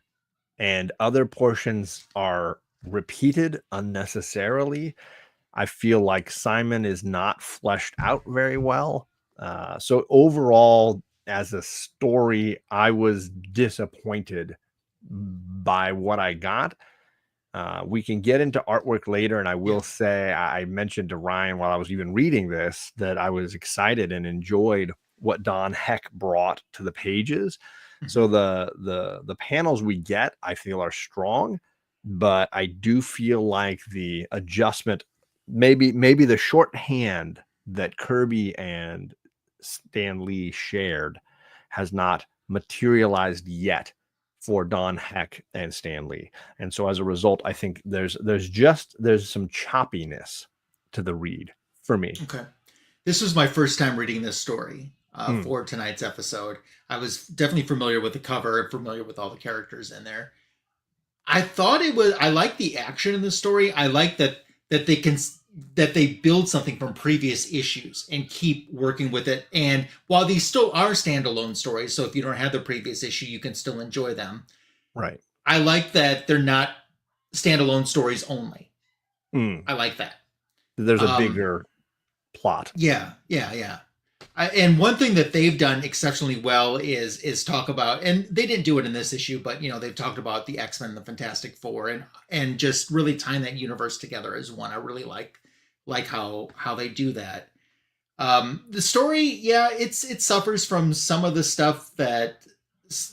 and other portions are repeated unnecessarily. I feel like Simon is not fleshed out very well. So overall, as a story, I was disappointed by what I got. We can get into artwork later, and I will say I mentioned to Ryan while I was even reading this that I was excited and enjoyed what Don Heck brought to the pages. So the panels we get, I feel, are strong, but I do feel like the adjustment, maybe the shorthand that Kirby and Stan Lee shared has not materialized yet for Don Heck and Stan Lee. And so as a result, I think there's some choppiness to the read for me. Okay. This was my first time reading this story. for tonight's episode. I was definitely familiar with the cover, familiar with all the characters in there. I thought it was. I like the action in the story. I like that they build something from previous issues and keep working with it. And while these still are standalone stories, so if you don't have the previous issue, you can still enjoy them. Right. I like that they're not standalone stories only. I like that. There's a bigger plot. Yeah. And one thing that they've done exceptionally well is talk about, and they didn't do it in this issue, but they've talked about the X-Men and the Fantastic Four, and just really tying that universe together as one. I really like how they do that. The story, it suffers from some of the stuff that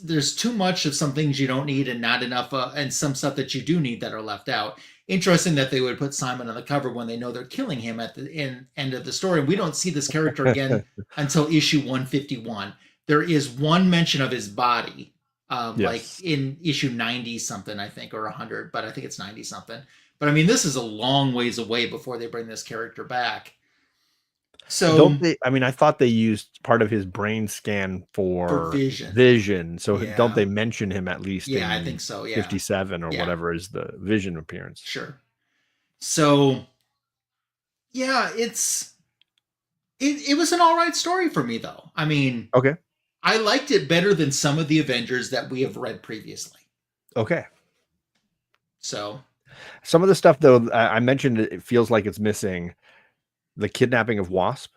there's too much of some things you don't need and not enough, and some stuff that you do need that are left out. Interesting that they would put Simon on the cover when they know they're killing him at the end of the story. We don't see this character again until issue 151. There is one mention of his body, like in issue 90 something, I think, or 100, but I think it's 90 something. But I mean, this is a long ways away before they bring this character back. So don't they? I mean, I thought they used part of his brain scan for Vision. So don't they mention him at least? Yeah, I think so. Yeah, 57 or whatever is the Vision appearance. Sure. So, yeah, it was an all right story for me, though. I mean, okay, I liked it better than some of the Avengers that we have read previously. Okay. So, some of the stuff, though, I mentioned it feels like it's missing. The kidnapping of Wasp.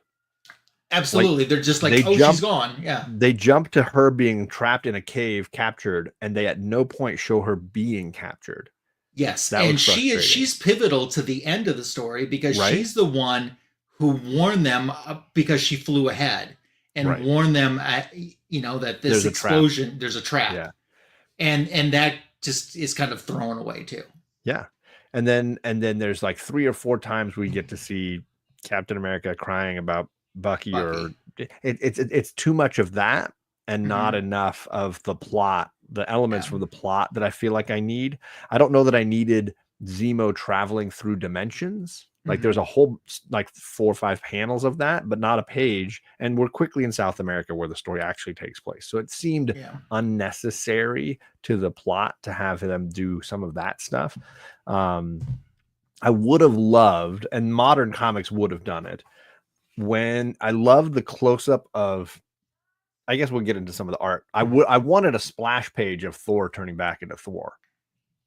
Absolutely. They're just like, she's gone. Yeah. They jump to her being trapped in a cave, captured, and they at no point show her being captured. Yes. And she's pivotal to the end of the story because she's the one who warned them because she flew ahead and warned them that this explosion, there's a trap. Yeah. And that just is kind of thrown away too. Yeah. And then there's like 3 or 4 times we get to see Captain America crying about Bucky. Or it's too much of that and not enough of the plot, the elements from the plot that I feel like I need. I don't know that I needed Zemo traveling through dimensions. Like there's a whole 4 or 5 panels of that, but not a page. And we're quickly in South America where the story actually takes place. So it seemed unnecessary to the plot to have them do some of that stuff. I would have loved, and modern comics would have done it, when I loved the close-up of, I guess we'll get into some of the art. I wanted a splash page of Thor turning back into Thor.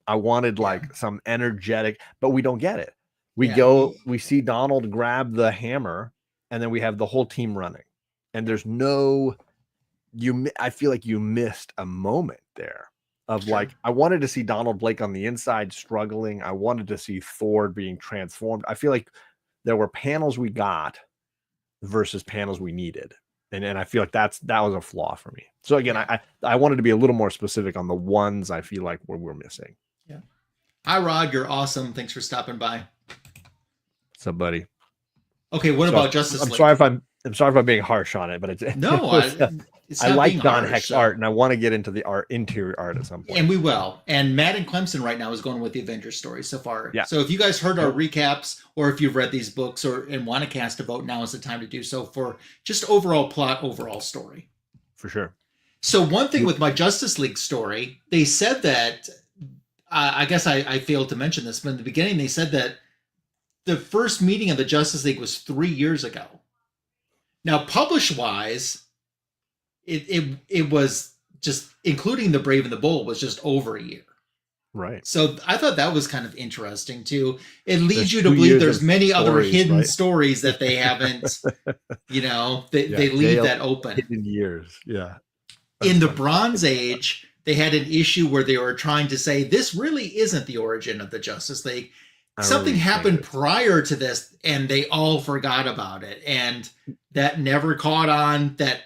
I wanted some energetic, but we don't get it. We see Donald grab the hammer, and then we have the whole team running. And there's I feel like you missed a moment there. I wanted to see Donald Blake on the inside struggling. I wanted to see Thor being transformed. I feel like there were panels we got versus panels we needed. And I feel like that was a flaw for me. So again, I wanted to be a little more specific on the ones I feel like we're missing. Yeah. Hi, Rod. You're awesome. Thanks for stopping by. What's up, buddy? Okay. What about Justice League? I'm sorry if I'm being harsh on it, but I like Don Heck's art, and I want to get into the interior art at some point. And we will. And Matt and Clemson right now is going with the Avengers story so far. Yeah. So if you guys heard our recaps, or if you've read these books and want to cast a vote, now is the time to do so for just overall plot, overall story. For sure. So one thing with my Justice League story, they said that, I guess I failed to mention this, but in the beginning they said that the first meeting of the Justice League was 3 years ago. Now, publish-wise, it was just, including the Brave and the Bold, was just over a year. Right. So I thought that was kind of interesting too. It leads you to believe there's many other hidden stories that they haven't, they leave that open. Hidden years. Yeah. In the Bronze Age, they had an issue where they were trying to say, this really isn't the origin of the Justice League. Something happened prior to this and they all forgot about it. And that never caught on. That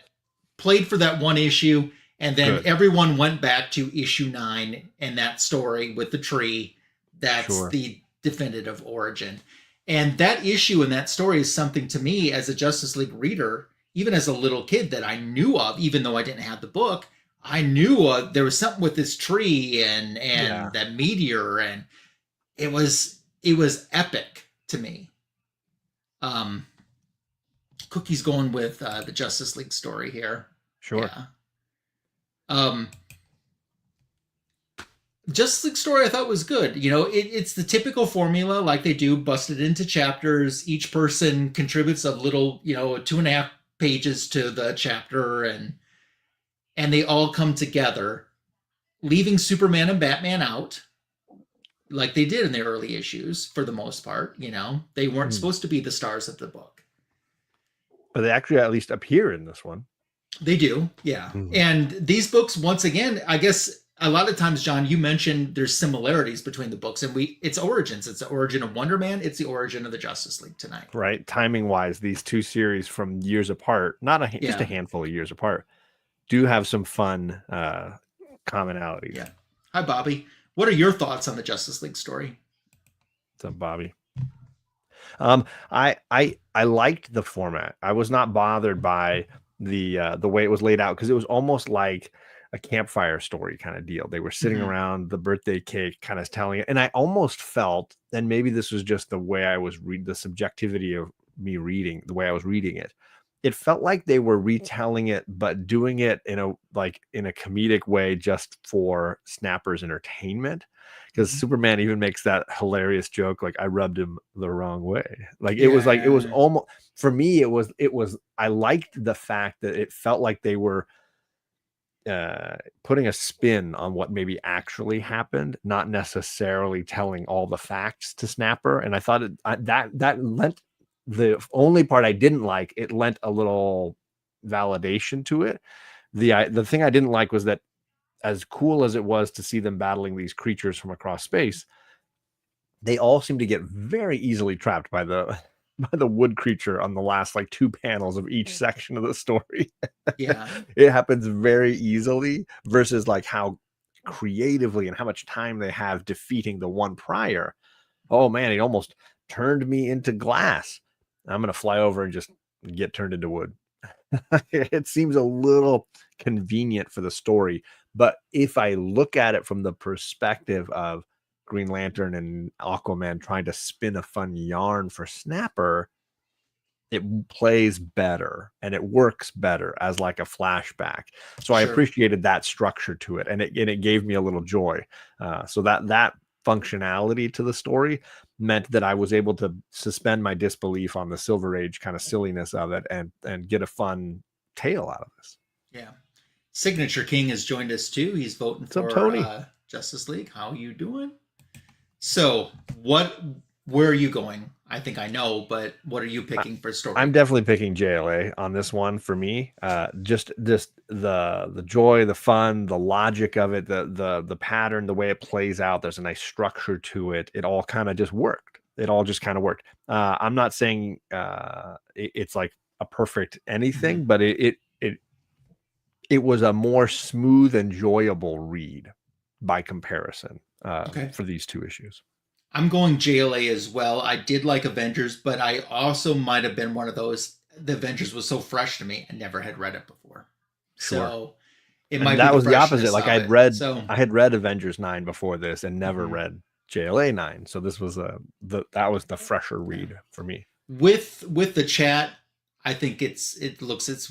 played for that one issue. And then everyone went back to issue 9 and that story with the tree. That's the definitive origin. And that issue and that story is something to me as a Justice League reader, even as a little kid, that I knew of, even though I didn't have the book. I knew there was something with this tree and that meteor, and it was epic to me. Cookie's going with the Justice League story here. Sure. Yeah. Justice League story I thought was good. You know, it's the typical formula, like they do, busted into chapters. Each person contributes a little, 2.5 pages to the chapter, and they all come together, leaving Superman and Batman out, like they did in the early issues for the most part. They weren't supposed to be the stars of the book. But they actually at least appear in this one. They do, yeah. And these books, once again, I guess a lot of times, John, you mentioned there's similarities between the books, and it's origins. It's the origin of Wonder Man. It's the origin of the Justice League tonight. Right. Timing wise, these two series from years apart, not just a handful of years apart, do have some fun commonalities. Yeah. Hi, Bobby. What are your thoughts on the Justice League story? What's up, Bobby? I liked the format. I was not bothered by the way it was laid out, because it was almost like a campfire story kind of deal. They were sitting around the birthday cake, kind of telling it, and I almost felt, and maybe this was just the way I was the subjectivity of me reading, the way I was reading it. It felt like they were retelling it, but doing it in a comedic way, just for Snapper's entertainment. Because Superman even makes that hilarious joke, like, I rubbed him the wrong way. Like, it was like, it was almost, for me, it was, I liked the fact that it felt like they were putting a spin on what maybe actually happened, not necessarily telling all the facts to Snapper. And I thought that lent, the only part I didn't like, it lent a little validation to it. The thing I didn't like was that, as cool as it was to see them battling these creatures from across space, they all seem to get very easily trapped by the wood creature on the last like 2 panels of each section of the story. Yeah. It happens very easily, versus like how creatively and how much time they have defeating the one prior. Oh man, it almost turned me into glass. I'm going to fly over and just get turned into wood. It seems a little convenient for the story. But if I look at it from the perspective of Green Lantern and Aquaman trying to spin a fun yarn for Snapper, it plays better and it works better as like a flashback. So I appreciated that structure to it, and it gave me a little joy. So that functionality to the story meant that I was able to suspend my disbelief on the Silver Age kind of silliness of it, and get a fun tale out of this. Yeah. Signature King has joined us too. He's voting for Tony? Justice League. How you doing? So where are you going? I think I know, but what are you picking for story? I'm definitely picking JLA on this one for me. Just the joy, the fun, the logic of it, the pattern, the way it plays out. There's a nice structure to it. It all kind of just worked. I'm not saying it's like a perfect anything, but it was a more smooth, enjoyable read by comparison for these 2 issues. I'm going JLA as well. I did like Avengers, but I also might have been one of those. The Avengers was so fresh to me. I never had read it before. So it might be that was the opposite. Like I had read Avengers 9 before this and never read JLA 9. So this was that was the fresher read for me. With the chat, I think it's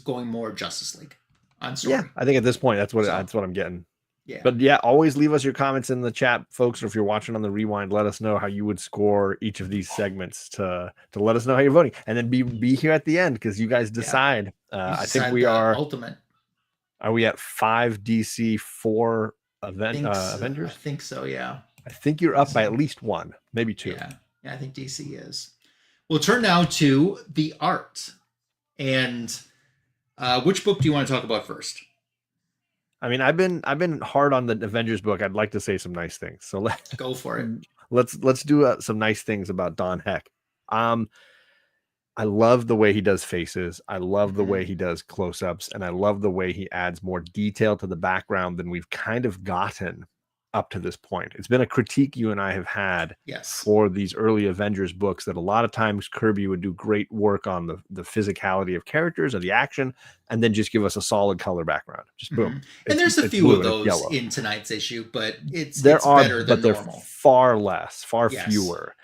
going more Justice League on story. Yeah, I think at this point that's what I'm getting. Yeah. But yeah, always leave us your comments in the chat, folks. Or if you're watching on the rewind, let us know how you would score each of these segments to let us know how you're voting, and then be here at the end, because you guys decide. I think we are ultimate. Are we at 5 DC, 4 Avengers? I think so. Yeah. I think you're up by at least 1, maybe 2. Yeah, I think DC is. We'll turn now to the art, and which book do you want to talk about first? I mean, I've been hard on the Avengers book. I'd like to say some nice things. So let's go for it. Let's do some nice things about Don Heck. I love the way he does faces. I love the way he does close-ups, and I love the way he adds more detail to the background than we've kind of gotten up to this point. It's been a critique you and I have had for these early Avengers books, that a lot of times Kirby would do great work on the physicality of characters or the action, and then just give us a solid color background. Just boom. And there's a few of those in tonight's issue, but it's better than normal. They're far less, far fewer.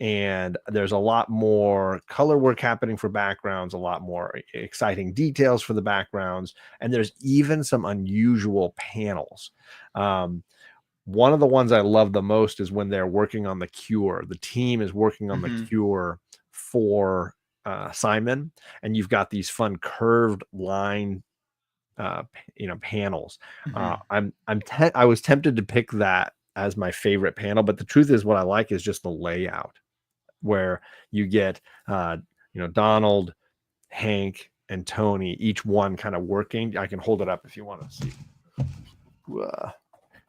and there's a lot more color work happening for backgrounds, a lot more exciting details for the backgrounds, and there's even some unusual panels. One of the ones I love the most is when they're working on the cure. The team is working on the cure for Simon, and you've got these fun curved line panels. I was tempted to pick that as my favorite panel, but the truth is what I like is just the layout, where you get Donald, Hank, and Tony, each one kind of working. I can hold it up if you want to see.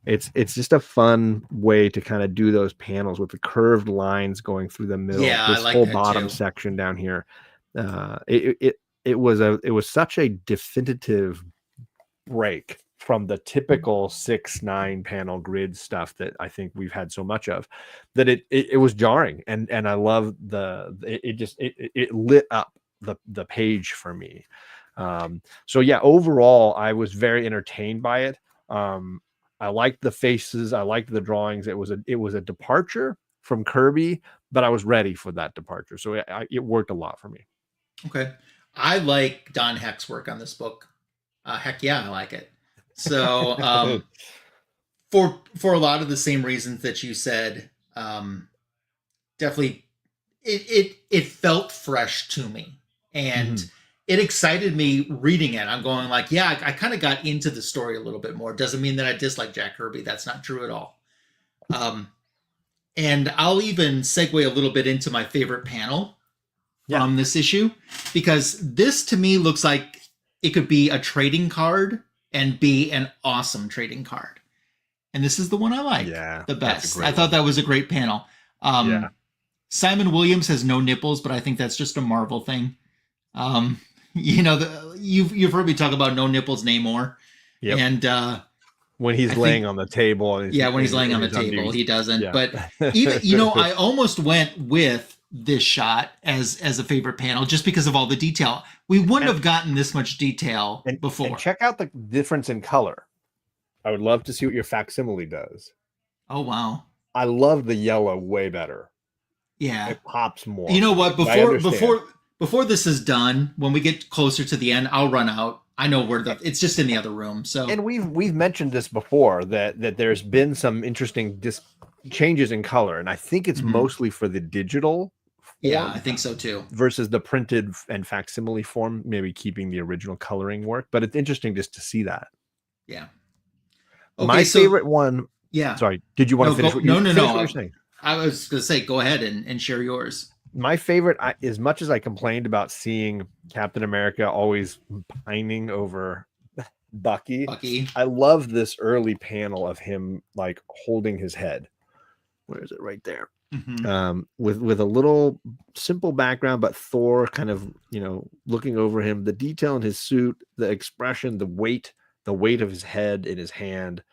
It's just a fun way to kind of do those panels with the curved lines going through the middle. Yeah, this I like whole that bottom too. section down here. It was such a definitive break from the typical 6-9 panel grid stuff that I think we've had so much of, that it was jarring, and I love it lit up the page for me. So yeah, overall I was very entertained by it. I liked the faces, I liked the drawings. It was a departure from Kirby, but I was ready for that departure, so it worked a lot for me. Okay, I like Don Heck's work on this book. Heck yeah, I like it. So for a lot of the same reasons that you said, definitely it felt fresh to me, and it excited me reading it. I'm going like, yeah, I kind of got into the story a little bit more. Doesn't mean that I dislike Jack Kirby. That's not true at all. And I'll even segue a little bit into my favorite panel from this issue, because this to me looks like it could be a trading card and be an awesome trading card. And this is the one I like the best. I thought that was a great panel. Simon Williams has no nipples, but I think that's just a Marvel thing. You've heard me talk about no nipples Namor. Yep. And when he's laying on the table. When he's laying on the table, he doesn't. Yeah. But even, I almost went with this shot as a favorite panel just because of all the detail. We wouldn't have gotten this much detail before. And check out the difference in color. I would love to see what your facsimile does. Oh, wow. I love the yellow way better. Yeah. It pops more. You know what? Before this is done, when we get closer to the end, I'll run out. I know where it's just in the other room. So, and we've mentioned this before, that there's been some interesting changes in color, and I think it's mostly for the digital form. Yeah, I think so too. Versus the printed and facsimile form, maybe keeping the original coloring work. But it's interesting just to see that. Yeah. Okay, my favorite one. Yeah. Sorry. Did you want to finish? What you're saying? I was going to say, go ahead and share yours. My favorite, as much as I complained about seeing Captain America always pining over Bucky, I love this early panel of him like holding his head. Where is it? Right there. With a little simple background, but Thor kind of, looking over him, the detail in his suit, the expression, the weight of his head in his hand.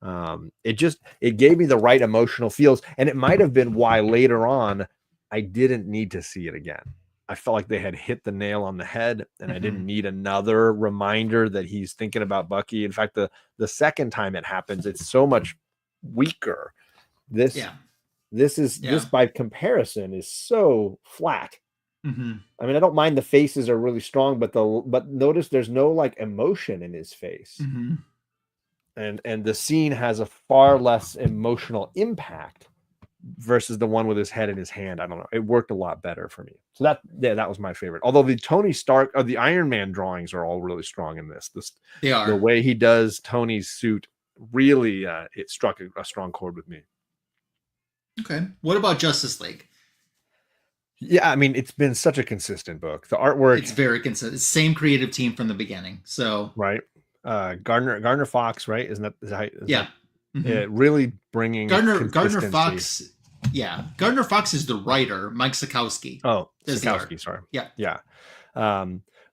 It gave me the right emotional feels, and it might have been why later on I didn't need to see it again. I felt like they had hit the nail on the head, and I didn't need another reminder that he's thinking about Bucky. In fact, the second time it happens, it's so much weaker. This by comparison is so flat. I mean, I don't mind the faces are really strong, but notice there's no like emotion in his face. And the scene has a far less emotional impact versus the one with his head in his hand. I don't know. It worked a lot better for me. So that was my favorite. Although the Tony Stark or the Iron Man drawings are all really strong in this. They are. The way he does Tony's suit really it struck a strong chord with me. Okay. What about Justice League? Yeah, I mean, it's been such a consistent book. The artwork, it's very consistent. Same creative team from the beginning. So right. Gardner Fox, right? Isn't that yeah. Really bringing Gardner Fox. Yeah, Gardner Fox is the writer. Mike Sekowsky. Oh, Sekowsky. Sorry. Yeah.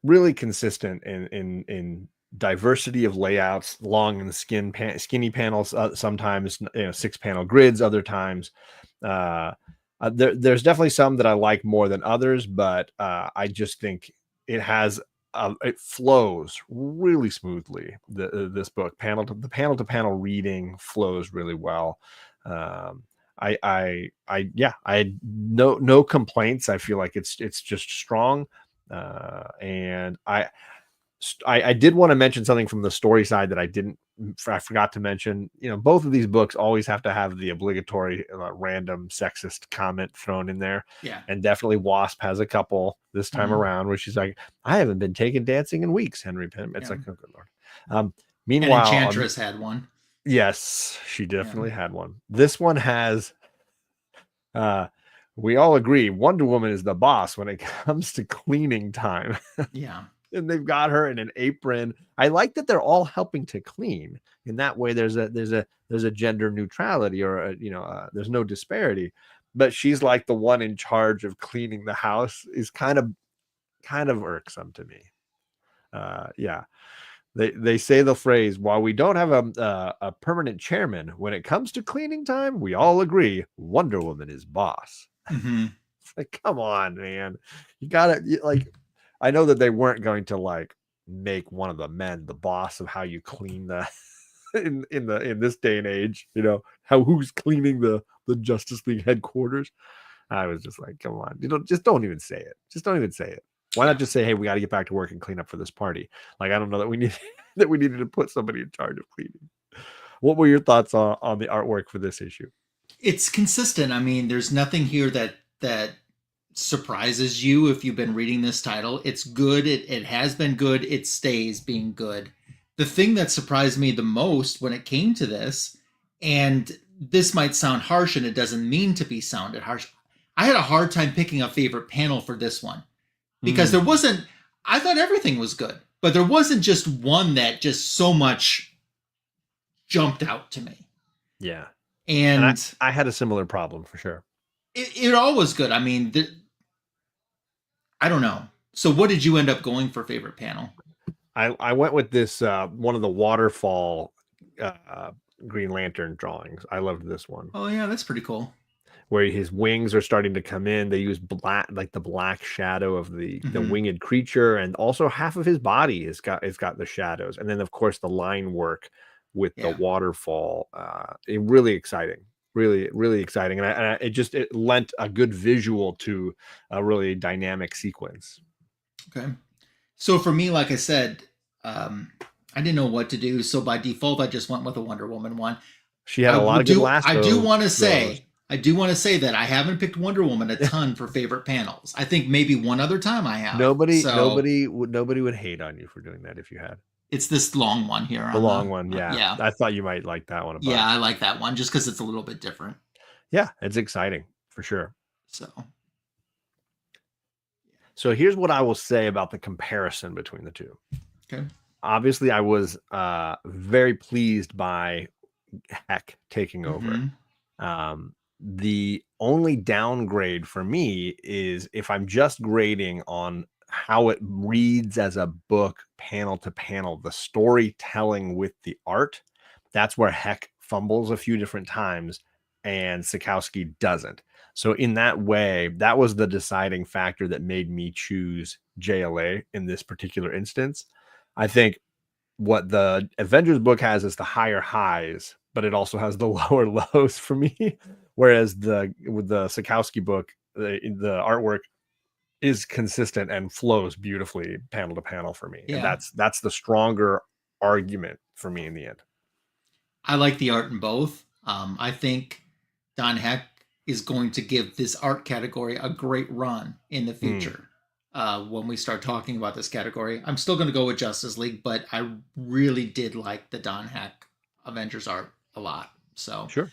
Really consistent in diversity of layouts, long and skinny panels. Sometimes 6-panel grids. Other times, there's definitely some that I like more than others. But I just think it has. It flows really smoothly. This book, panel to panel reading flows really well. I had no complaints. I feel like it's just strong. And I did want to mention something from the story side that I forgot to mention. You know, both of these books always have to have the obligatory random sexist comment thrown in there. Yeah. And definitely Wasp has a couple this time around where she's like, I haven't been taken dancing in weeks, Henry Pym. It's like, oh, good Lord. Meanwhile, and Enchantress had one. Yes, she definitely had one. This one has, we all agree Wonder Woman is the boss when it comes to cleaning time. Yeah. And they've got her in an apron. I like that they're all helping to clean. In that way, there's a gender neutrality, or there's no disparity. But she's like the one in charge of cleaning the house. Is kind of irksome to me. Yeah. They say the phrase, while we don't have a permanent chairman, when it comes to cleaning time, we all agree Wonder Woman is boss. It's like, come on, man. You gotta like. I know that they weren't going to like make one of the men the boss of how you clean the in this day and age. You know who's cleaning the Justice League headquarters. I was just like, come on, just don't even say it. Just don't even say it. Why not just say, hey, we got to get back to work and clean up for this party? Like, I don't know that we needed to put somebody in charge of cleaning. What were your thoughts on the artwork for this issue? It's consistent. I mean, there's nothing here that surprises you if you've been reading this title. It's good. It has been good. It stays being good. The thing that surprised me the most when it came to this, and this might sound harsh and it doesn't mean to be sounded harsh, I had a hard time picking a favorite panel for this one. Because there wasn't, I thought everything was good, but there wasn't just one that just so much jumped out to me. Yeah. And I had a similar problem for sure. It all was good. I mean, I don't know. So what did you end up going for favorite panel? I went with this, one of the waterfall Green Lantern drawings. I loved this one. Oh yeah, that's pretty cool. Where his wings are starting to come in. They use black, like the black shadow of the winged creature, and also half of his body has got the shadows, and then of course the line work with the waterfall. Really exciting, really exciting, and it lent a good visual to a really dynamic sequence. Okay, so for me, like I said, I didn't know what to do, so by default I just went with a Wonder Woman one. She had a lot of good last. I do want to say that I haven't picked Wonder Woman a ton for favorite panels. I think maybe one other time I have. Nobody would hate on you for doing that if you had. It's this long one here. The long one, yeah. I thought you might like that one. Yeah, I like that one just because it's a little bit different. Yeah, it's exciting for sure. So here's what I will say about the comparison between the two. Okay. Obviously, I was very pleased by Heck taking over. The only downgrade for me is if I'm just grading on how it reads as a book, panel to panel, the storytelling with the art, that's where Heck fumbles a few different times and Sekowsky doesn't. So in that way, that was the deciding factor that made me choose JLA in this particular instance. I think what the Avengers book has is the higher highs, but it also has the lower lows for me. Whereas with the Sekowsky book, the artwork is consistent and flows beautifully panel to panel for me. Yeah. And that's the stronger argument for me in the end. I like the art in both. I think Don Heck is going to give this art category a great run in the future. When we start talking about this category, I'm still going to go with Justice League, but I really did like the Don Heck Avengers art a lot. So sure.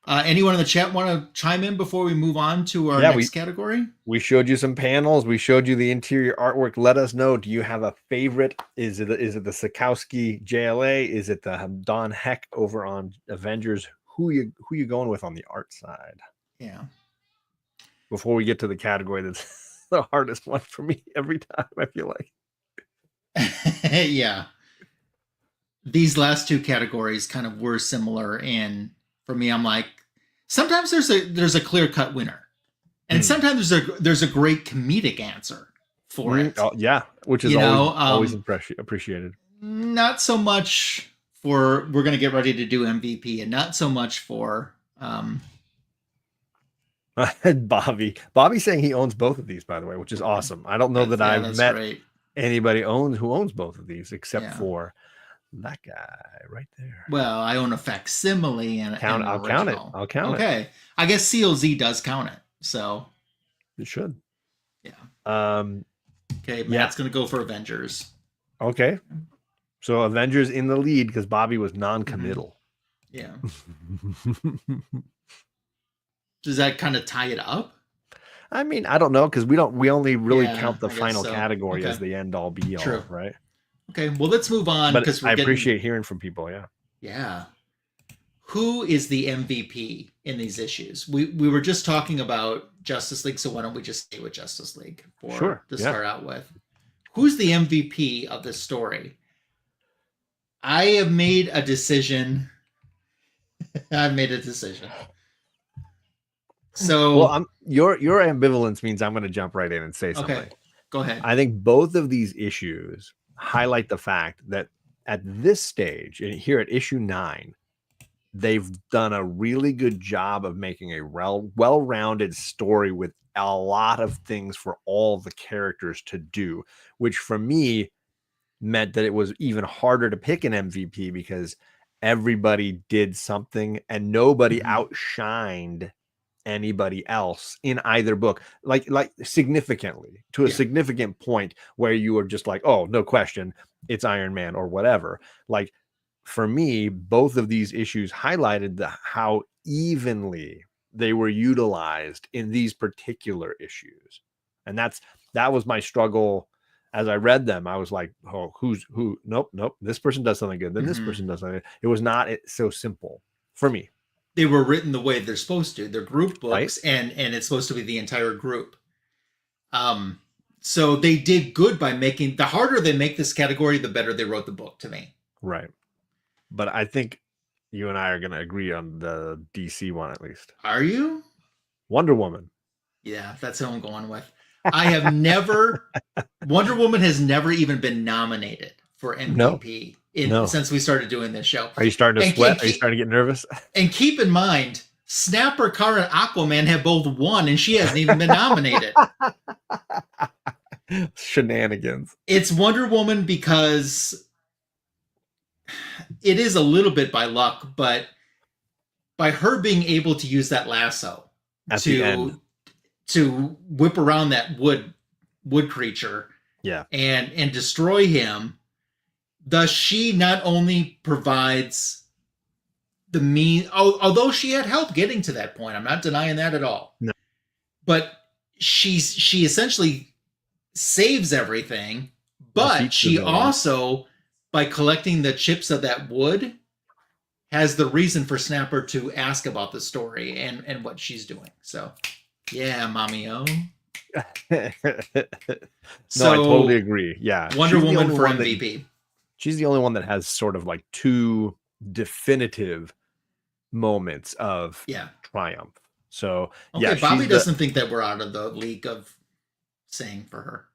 Anyone in the chat want to chime in before we move on to our next category? We showed you some panels. We showed you the interior artwork. Let us know. Do you have a favorite? Is it the Sekowsky JLA? Is it the Don Heck over on Avengers? Who you going with on the art side? Yeah. Before we get to the category that's the hardest one for me every time, I feel like. Yeah. These last two categories kind of were similar, and for me, I'm like, sometimes there's a clear-cut winner, and sometimes there's a great comedic answer for it. Oh, yeah, which is always appreciated. Not so much for we're going to get ready to do MVP, and not so much for Bobby saying he owns both of these, by the way, which is awesome. I don't know that I've that's met great. anybody who owns both of these except Yeah. for that guy right there. Well, I own a facsimile and an I'll original. count it. I'll count it. Okay. I guess COZ does count it. So it should. Yeah. Okay, Matt's gonna go for Avengers. Okay. So Avengers in the lead because Bobby was non-committal. Yeah. Does that kind of tie it up? I mean, I don't know because we only really count the final so. category as the end all be all. True. Right? Okay, well let's move on because I appreciate hearing from people. Yeah. Yeah. Who is the MVP in these issues? We were just talking about Justice League, so why don't we just stay with Justice League to start out with? Who's the MVP of this story? I have made a decision. I've made a decision. So, well, your ambivalence means I'm going to jump right in and say something. Okay, go ahead. I think both of these issues highlight the fact that at this stage, and here at issue 9, they've done a really good job of making a well-rounded story with a lot of things for all the characters to do, which for me meant that it was even harder to pick an MVP because everybody did something and nobody outshined anybody else in either book, like significantly to a significant point where you were just like, oh, no question, it's Iron Man or whatever. Like, for me, both of these issues highlighted how evenly they were utilized in these particular issues. And that was my struggle as I read them. I was like, oh, who? Nope. This person does something good. Then this person does something. It was not so simple for me. They were written the way they're supposed to. They're group books, right? and it's supposed to be the entire group. So they did good by making, the harder they make this category, the better they wrote the book to me. Right. But I think you and I are going to agree on the DC one at least. Are you? Wonder Woman. Yeah, that's who I'm going with. I have never, Wonder Woman has never even been nominated for MVP since we started doing this show. Are you starting to sweat? Are you starting to get nervous? And keep in mind, Snapper, Carr, and Aquaman have both won, and she hasn't even been nominated. Shenanigans. It's Wonder Woman because it is a little bit by luck, but by her being able to use that lasso to whip around that wood creature, and destroy him, thus she not only provides the mean, although she had help getting to that point, I'm not denying that at all. No. But she essentially saves everything, but she also, by collecting the chips of that wood, has the reason for Snapper to ask about the story and what she's doing. So, yeah, Mommy-O. I totally agree. Yeah. Wonder Woman for MVP. She's the only one that has sort of like two definitive moments of triumph. So, Bobby doesn't think that we're out of the league of saying for her.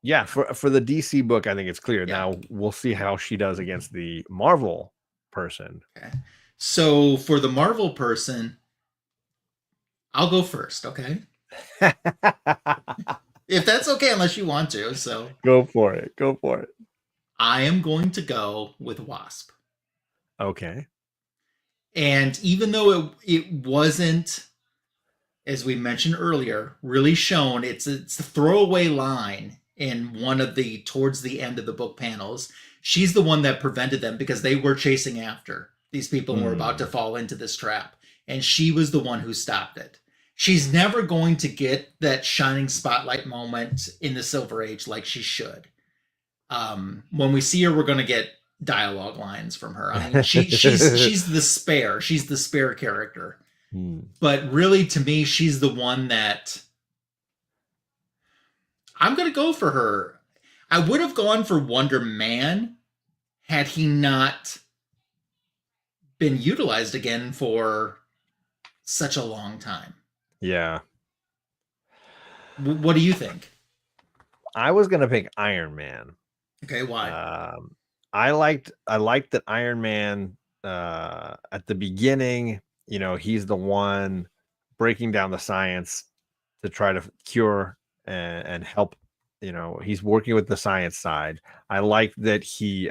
Yeah, for the DC book, I think it's clear. Yeah. Now we'll see how she does against the Marvel person. Okay. So for the Marvel person, I'll go first, okay? If that's okay, unless you want to. So go for it. I am going to go with Wasp. Okay. And even though it wasn't, as we mentioned earlier, really shown, it's a throwaway line in one of the towards the end of the book panels. She's the one that prevented them because they were chasing after these people and were about to fall into this trap. And she was the one who stopped it. She's never going to get that shining spotlight moment in the Silver Age like she should. When we see her, we're going to get dialogue lines from her. I mean, she's the spare. She's the spare character. But really, to me, she's the one that I'm going to go for her. I would have gone for Wonder Man had he not been utilized again for such a long time. Yeah. What do you think? I was going to pick Iron Man. Okay, why? I liked that Iron Man at the beginning, he's the one breaking down the science to try to cure and help. He's working with the science side. I like that he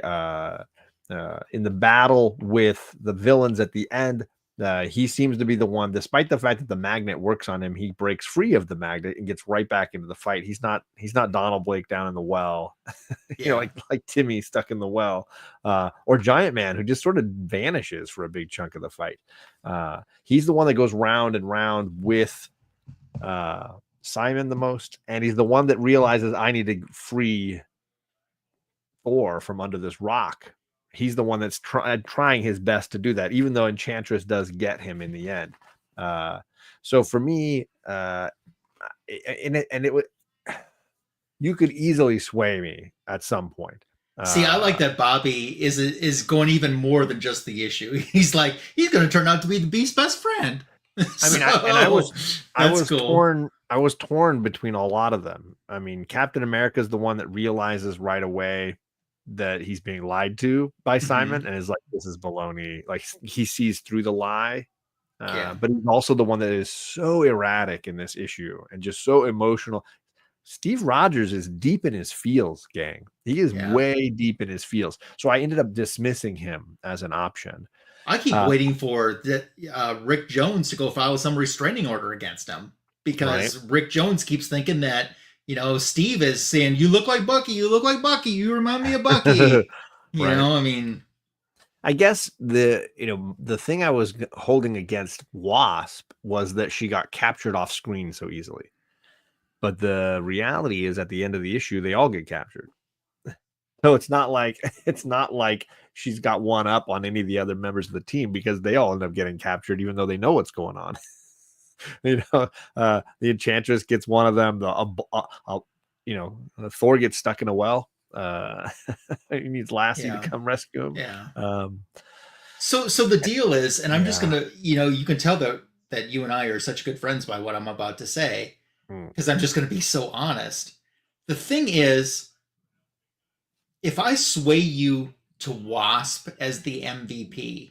in the battle with the villains at the end, he seems to be the one, despite the fact that the magnet works on him, he breaks free of the magnet and gets right back into the fight. He's not Donald Blake down in the well, like Timmy stuck in the well, or Giant Man, who just sort of vanishes for a big chunk of the fight. He's the one that goes round and round with Simon the most, and he's the one that realizes I need to free Thor from under this rock. He's the one that's trying his best to do that, even though Enchantress does get him in the end. So for me, it would, you could easily sway me at some point. See, I like that Bobby is going even more than just the issue. He's like, he's going to turn out to be the Beast's best friend. I was torn between a lot of them. I mean, Captain America is the one that realizes right away that he's being lied to by Simon, and is like, this is baloney. Like, he sees through the lie. But he's also the one that is so erratic in this issue and just so emotional. Steve Rogers is deep in his feels, gang. He is way deep in his feels. So I ended up dismissing him as an option. I keep waiting for Rick Jones to go file some restraining order against him, because Rick Jones keeps thinking that, Steve is saying, you look like Bucky, you look like Bucky, you remind me of Bucky. I guess the thing I was holding against Wasp was that she got captured off screen so easily. But the reality is, at the end of the issue, they all get captured. So it's not like she's got one up on any of the other members of the team, because they all end up getting captured, even though they know what's going on. The Enchantress gets one of them. Thor gets stuck in a well. He needs Lassie to come rescue him. So the deal is, and I'm just gonna, you can tell that you and I are such good friends by what I'm about to say, because I'm just gonna be so honest. The thing is, if I sway you to Wasp as the MVP,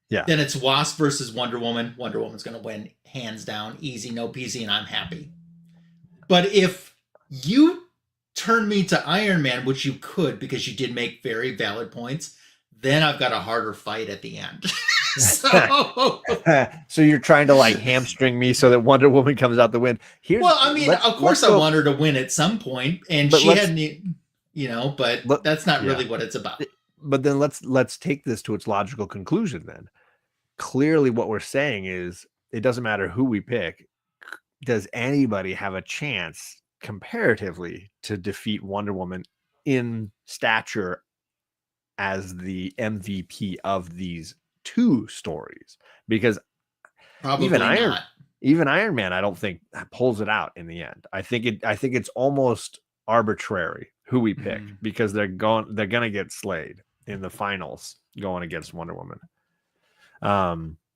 then it's Wasp versus Wonder Woman. Wonder Woman's going to win, hands down, easy, no peasy, and I'm happy. But if you turn me to Iron Man, which you could, because you did make very valid points, then I've got a harder fight at the end. So you're trying to hamstring me so that Wonder Woman comes out the win. Of course I want her to win at some point, and she hadn't... but that's not really what it's about. But then let's take this to its logical conclusion then. Clearly what we're saying is, it doesn't matter who we pick. Does anybody have a chance comparatively to defeat Wonder Woman in stature as the MVP of these two stories? Because even Iron Man, I don't think pulls it out in the end. I think it's almost arbitrary who we pick, because they're gonna get slayed in the finals going against Wonder Woman.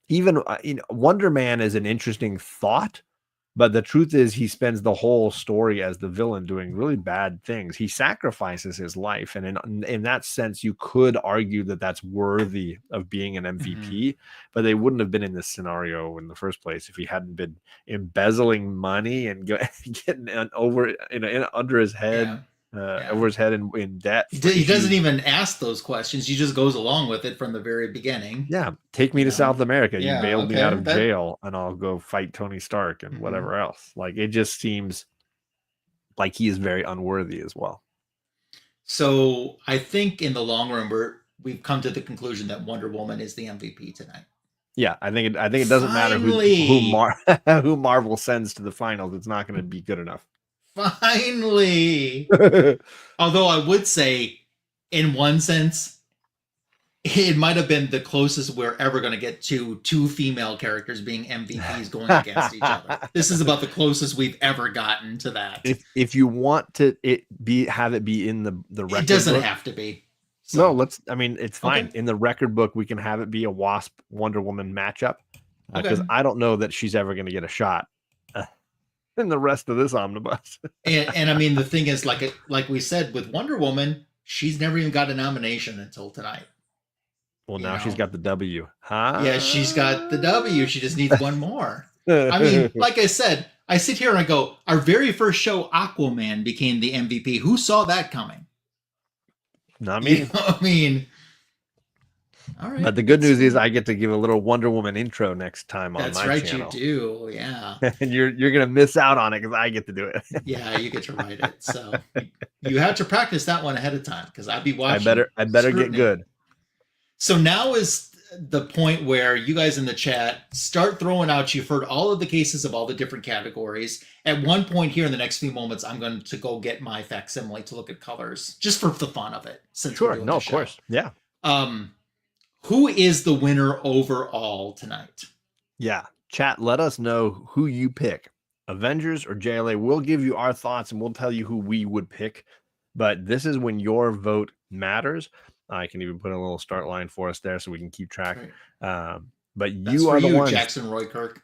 Even Wonder Man is an interesting thought, but the truth is, he spends the whole story as the villain doing really bad things. He sacrifices his life, and in that sense, you could argue that that's worthy of being an MVP. But they wouldn't have been in this scenario in the first place if he hadn't been embezzling money and getting under his head. Over his head in debt. He doesn't even ask those questions. He just goes along with it from the very beginning. Take me to South America. You bailed me out of jail, and I'll go fight Tony Stark and whatever else. It just seems like he is very unworthy as well. So I think in the long run, we've come to the conclusion that Wonder Woman is the MVP tonight. Yeah, I think it doesn't matter who Marvel sends to the finals. It's not going to be good enough. Finally. Although I would say, in one sense, it might have been the closest we're ever going to get to two female characters being MVPs going against each other. This is about the closest we've ever gotten to that. If you want to have it be in the record, it doesn't book, have to be. So. No, it's fine. Okay. In the record book, we can have it be a Wasp Wonder Woman matchup, because I don't know that she's ever going to get a shot in the rest of this omnibus. and I mean, the thing is, like we said with Wonder Woman, she's never even got a nomination until tonight. Well, now she's got the W, huh? Yeah, she's got the W. She just needs one more. I mean, like I said, I sit here and I go, our very first show, Aquaman, became the MVP. Who saw that coming? Not You me. know what I mean? All right. But the good news is I get to give a little Wonder Woman intro next time on That's my right, channel. you do. Yeah. And you're gonna miss out on it because I get to do it. Yeah, you get to write it. So you have to practice that one ahead of time because I'd be watching. I better get good. So now is the point where you guys in the chat start throwing out. You've heard all of the cases of all the different categories. At one point here in the next few moments, I'm going to go get my facsimile to look at colors just for the fun of it. Since Sure, no, of course, yeah. Who is the winner overall tonight? Yeah, chat, let us know who you pick, Avengers or JLA. We'll give you our thoughts and we'll tell you who we would pick. But this is when your vote matters. I can even put a little start line for us there so we can keep track. Right. But you are the ones. Jackson Roy Kirk.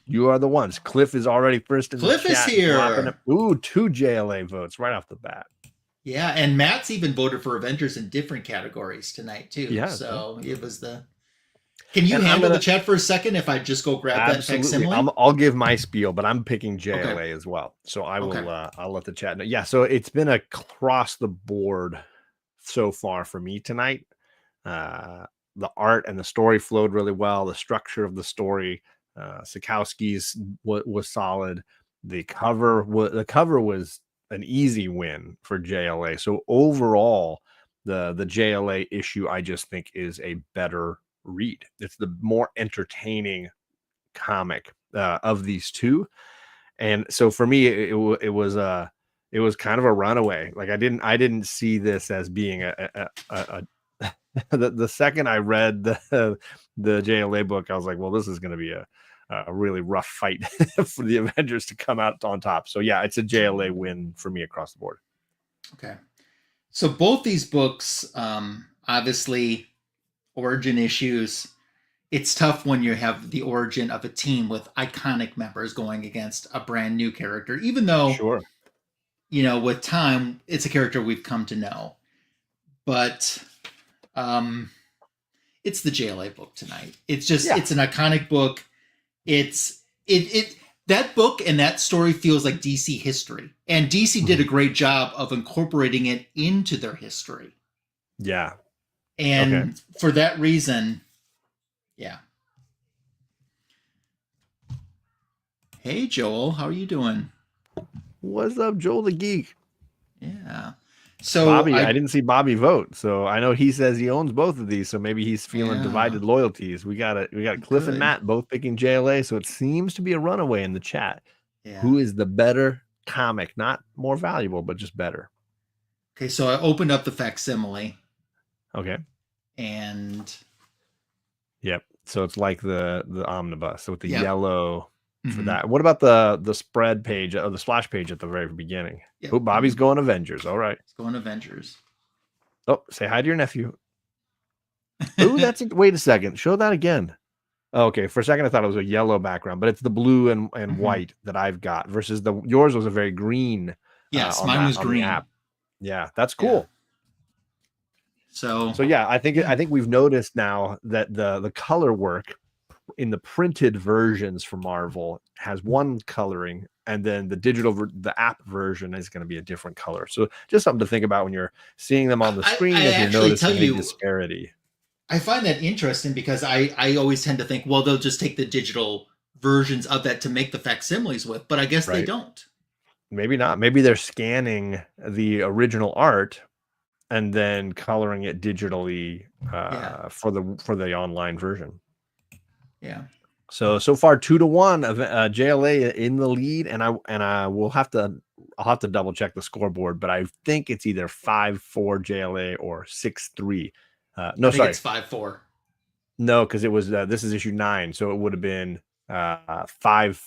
You are the ones. Cliff is already first in Cliff the chat. Cliff is here. Ooh, 2 JLA votes right off the bat. Yeah, and Matt's even voted for Avengers in different categories tonight too. Yeah, so it was the. Can you handle the chat for a second if I just go grab that facsimile? I'll give my spiel, but I'm picking JLA as well. So I will. I'll let the chat know. Yeah. So it's been across the board so far for me tonight. The art and the story flowed really well. The structure of the story, Sekowsky's was solid. The cover was an easy win for JLA. So overall, the JLA issue I just think is a better read. It's the more entertaining comic of these two, and so for me, it was kind of a runaway. Like I didn't see this as being a the second I read the JLA book, I was like, well, this is going to be a really rough fight for the Avengers to come out on top. So yeah, it's a JLA win for me across the board. Okay, so both these books, obviously, origin issues. It's tough when you have the origin of a team with iconic members going against a brand new character, even though, sure, you know, with time, it's a character we've come to know. But it's the JLA book tonight. It's just, it's an iconic book. That book and that story feels like DC history. And DC did a great job of incorporating it into their history. Yeah. And for that reason, yeah. Hey, Joel, how are you doing? What's up, Joel the Geek? Yeah. So Bobby, I didn't see Bobby vote, so I know he says he owns both of these, so maybe he's feeling divided loyalties. We got Cliff and Matt both picking JLA, so it seems to be a runaway in the chat. Yeah. Who is the better comic? Not more valuable, but just better. Okay, so I opened up the facsimile. Okay. And yep. So it's like the omnibus. So with the yellow for that. What about the spread page or the splash page at the very beginning? Yep. Oh, Bobby's going Avengers. All right. It's going Avengers. Oh, say hi to your nephew. Oh, that's it. Wait a second. Show that again. Oh, okay. For a second, I thought it was a yellow background, but it's the blue and white that I've got versus yours was a very green. Yes, mine was green. Yeah, that's cool. Yeah. So yeah, I think we've noticed now that the color work in the printed versions for Marvel has one coloring, and then the app version is going to be a different color. So just something to think about when you're seeing them on the screen as you notice the disparity. I find that interesting because I always tend to think, well, they'll just take the digital versions of that to make the facsimiles with, but I guess they don't. Maybe not. Maybe they're scanning the original art and then coloring it digitally for the online version. Yeah. So far 2-1 of JLA in the lead, and I'll have to double check the scoreboard, but I think it's either 5-4 JLA or 6-3. No, sorry, it's 5-4. No, because it was this is issue 9, so it would have been 5-3.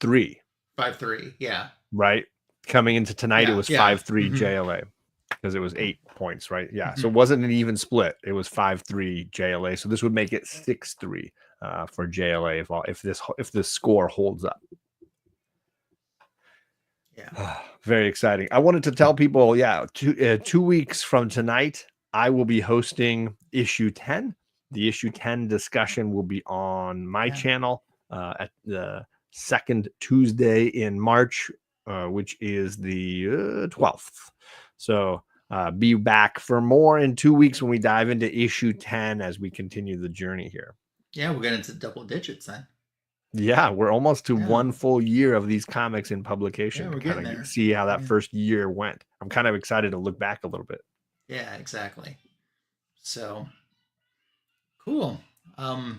5-3, yeah. Right. Coming into tonight, it was 5-3 JLA because it was 8 points, right? Yeah. So it wasn't an even split. It was 5-3 JLA. So this would make it 6-3 for JLA if this score holds up. Yeah. Very exciting. I wanted to tell people, 2 weeks from tonight, I will be hosting issue 10. The issue 10 discussion will be on my channel. at the second Tuesday in March, which is the 12th. So be back for more in 2 weeks when we dive into issue 10 as we continue the journey here. Yeah, we'll get into double digits then. Yeah, we're almost to 1 full year of these comics in publication. Yeah, we're to kind getting there. of see how that first year went. I'm kind of excited to look back a little bit. Yeah, exactly. So cool. I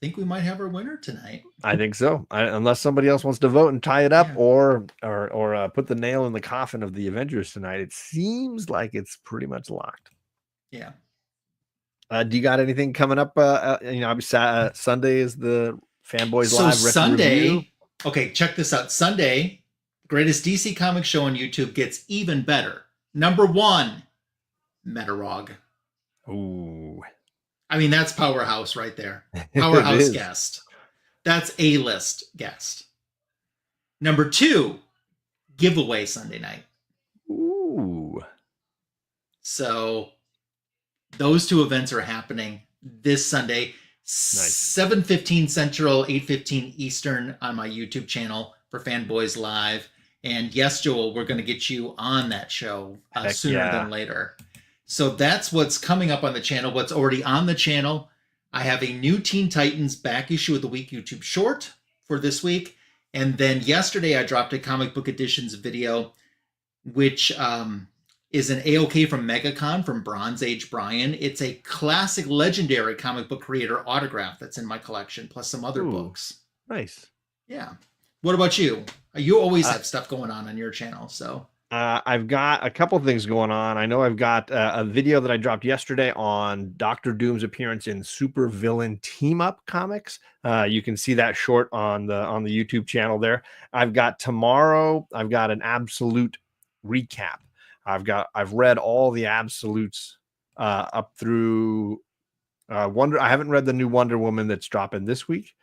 think we might have our winner tonight. I think so. Unless somebody else wants to vote and tie it up, or put the nail in the coffin of the Avengers tonight, it seems like it's pretty much locked. Yeah. Do you got anything coming up? Sunday is the Fanboys Live. Sunday, okay, check this out. Sunday, greatest DC comic show on YouTube gets even better. Number 1, Metarog. Ooh. I mean, that's powerhouse right there. Powerhouse guest. That's A-list guest. Number 2, giveaway Sunday night. Ooh. So those 2 events are happening this Sunday, nice. 7:15 Central, 8:15 Eastern on my YouTube channel for Fanboys Live. And yes, Joel, we're going to get you on that show sooner than later. So that's what's coming up on the channel. What's already on the channel, I have a new Teen Titans back issue of the week YouTube short for this week. And then yesterday I dropped a comic book editions video, which is an AOK from MegaCon from Bronze Age Brian. It's a classic legendary comic book creator autograph that's in my collection, plus some other books. Nice. Yeah. What about you? You always have stuff going on your channel, so... I've got a couple things going on. I know I've got a video that I dropped yesterday on Dr. Doom's appearance in Super Villain Team Up comics. You can see that short on the YouTube channel there. I've got tomorrow, I've got an absolute recap. I've read all the absolutes up through I haven't read the new Wonder Woman that's dropping this week.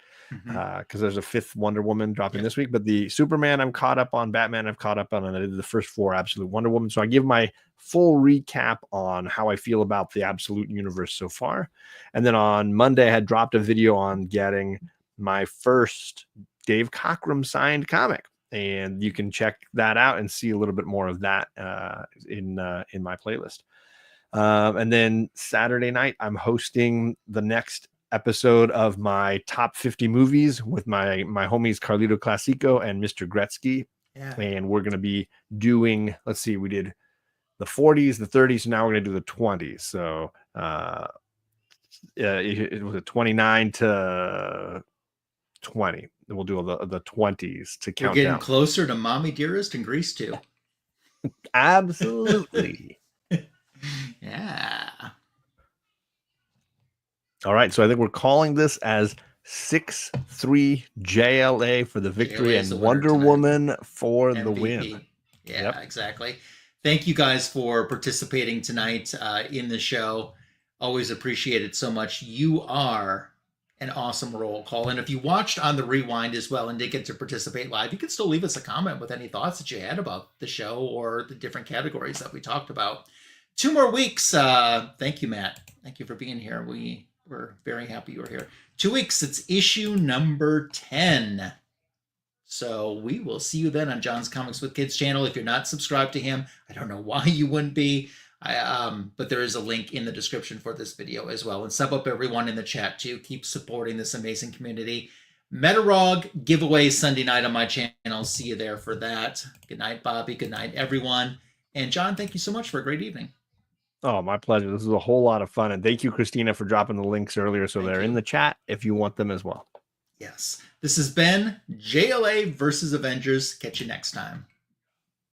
Because there's a 5th Wonder Woman dropping this week, but the Superman I'm caught up on, Batman I've caught up on, and I did the first 4 Absolute Wonder Woman. So I give my full recap on how I feel about the Absolute universe so far. And then on Monday I had dropped a video on getting my first Dave Cockrum signed comic, and you can check that out and see a little bit more of that in my playlist. And then Saturday night I'm hosting the next episode of my top 50 movies with my homies Carlito Classico and Mr. Gretzky. And we're going to be doing, let's see, we did the 40s, the 30s, and now we're going to do the 20s. So it was a 29 to 20. We'll do the 20s to count. We're getting closer to Mommy Dearest and Grease 2. Absolutely. Yeah. All right, so I think we're calling this as 6-3 JLA for the victory and Wonder Woman for the win. Yeah, exactly. Thank you guys for participating tonight in the show. Always appreciate it so much. You are an awesome roll call. And if you watched on the rewind as well and didn't get to participate live, you can still leave us a comment with any thoughts that you had about the show or the different categories that we talked about. 2 more weeks. Thank you, Matt. Thank you for being here. We're very happy you were here. 2 weeks, it's issue number 10. So we will see you then on John's Comics with Kids channel. If you're not subscribed to him, I don't know why you wouldn't be. But there is a link in the description for this video as well. And sub up everyone in the chat too. Keep supporting this amazing community. Metarog giveaway Sunday night on my channel. See you there for that. Good night, Bobby. Good night, everyone. And John, thank you so much for a great evening. Oh, my pleasure. This is a whole lot of fun. And thank you, Christina, for dropping the links earlier. So they're in the chat if you want them as well. Yes. This has been JLA versus Avengers. Catch you next time.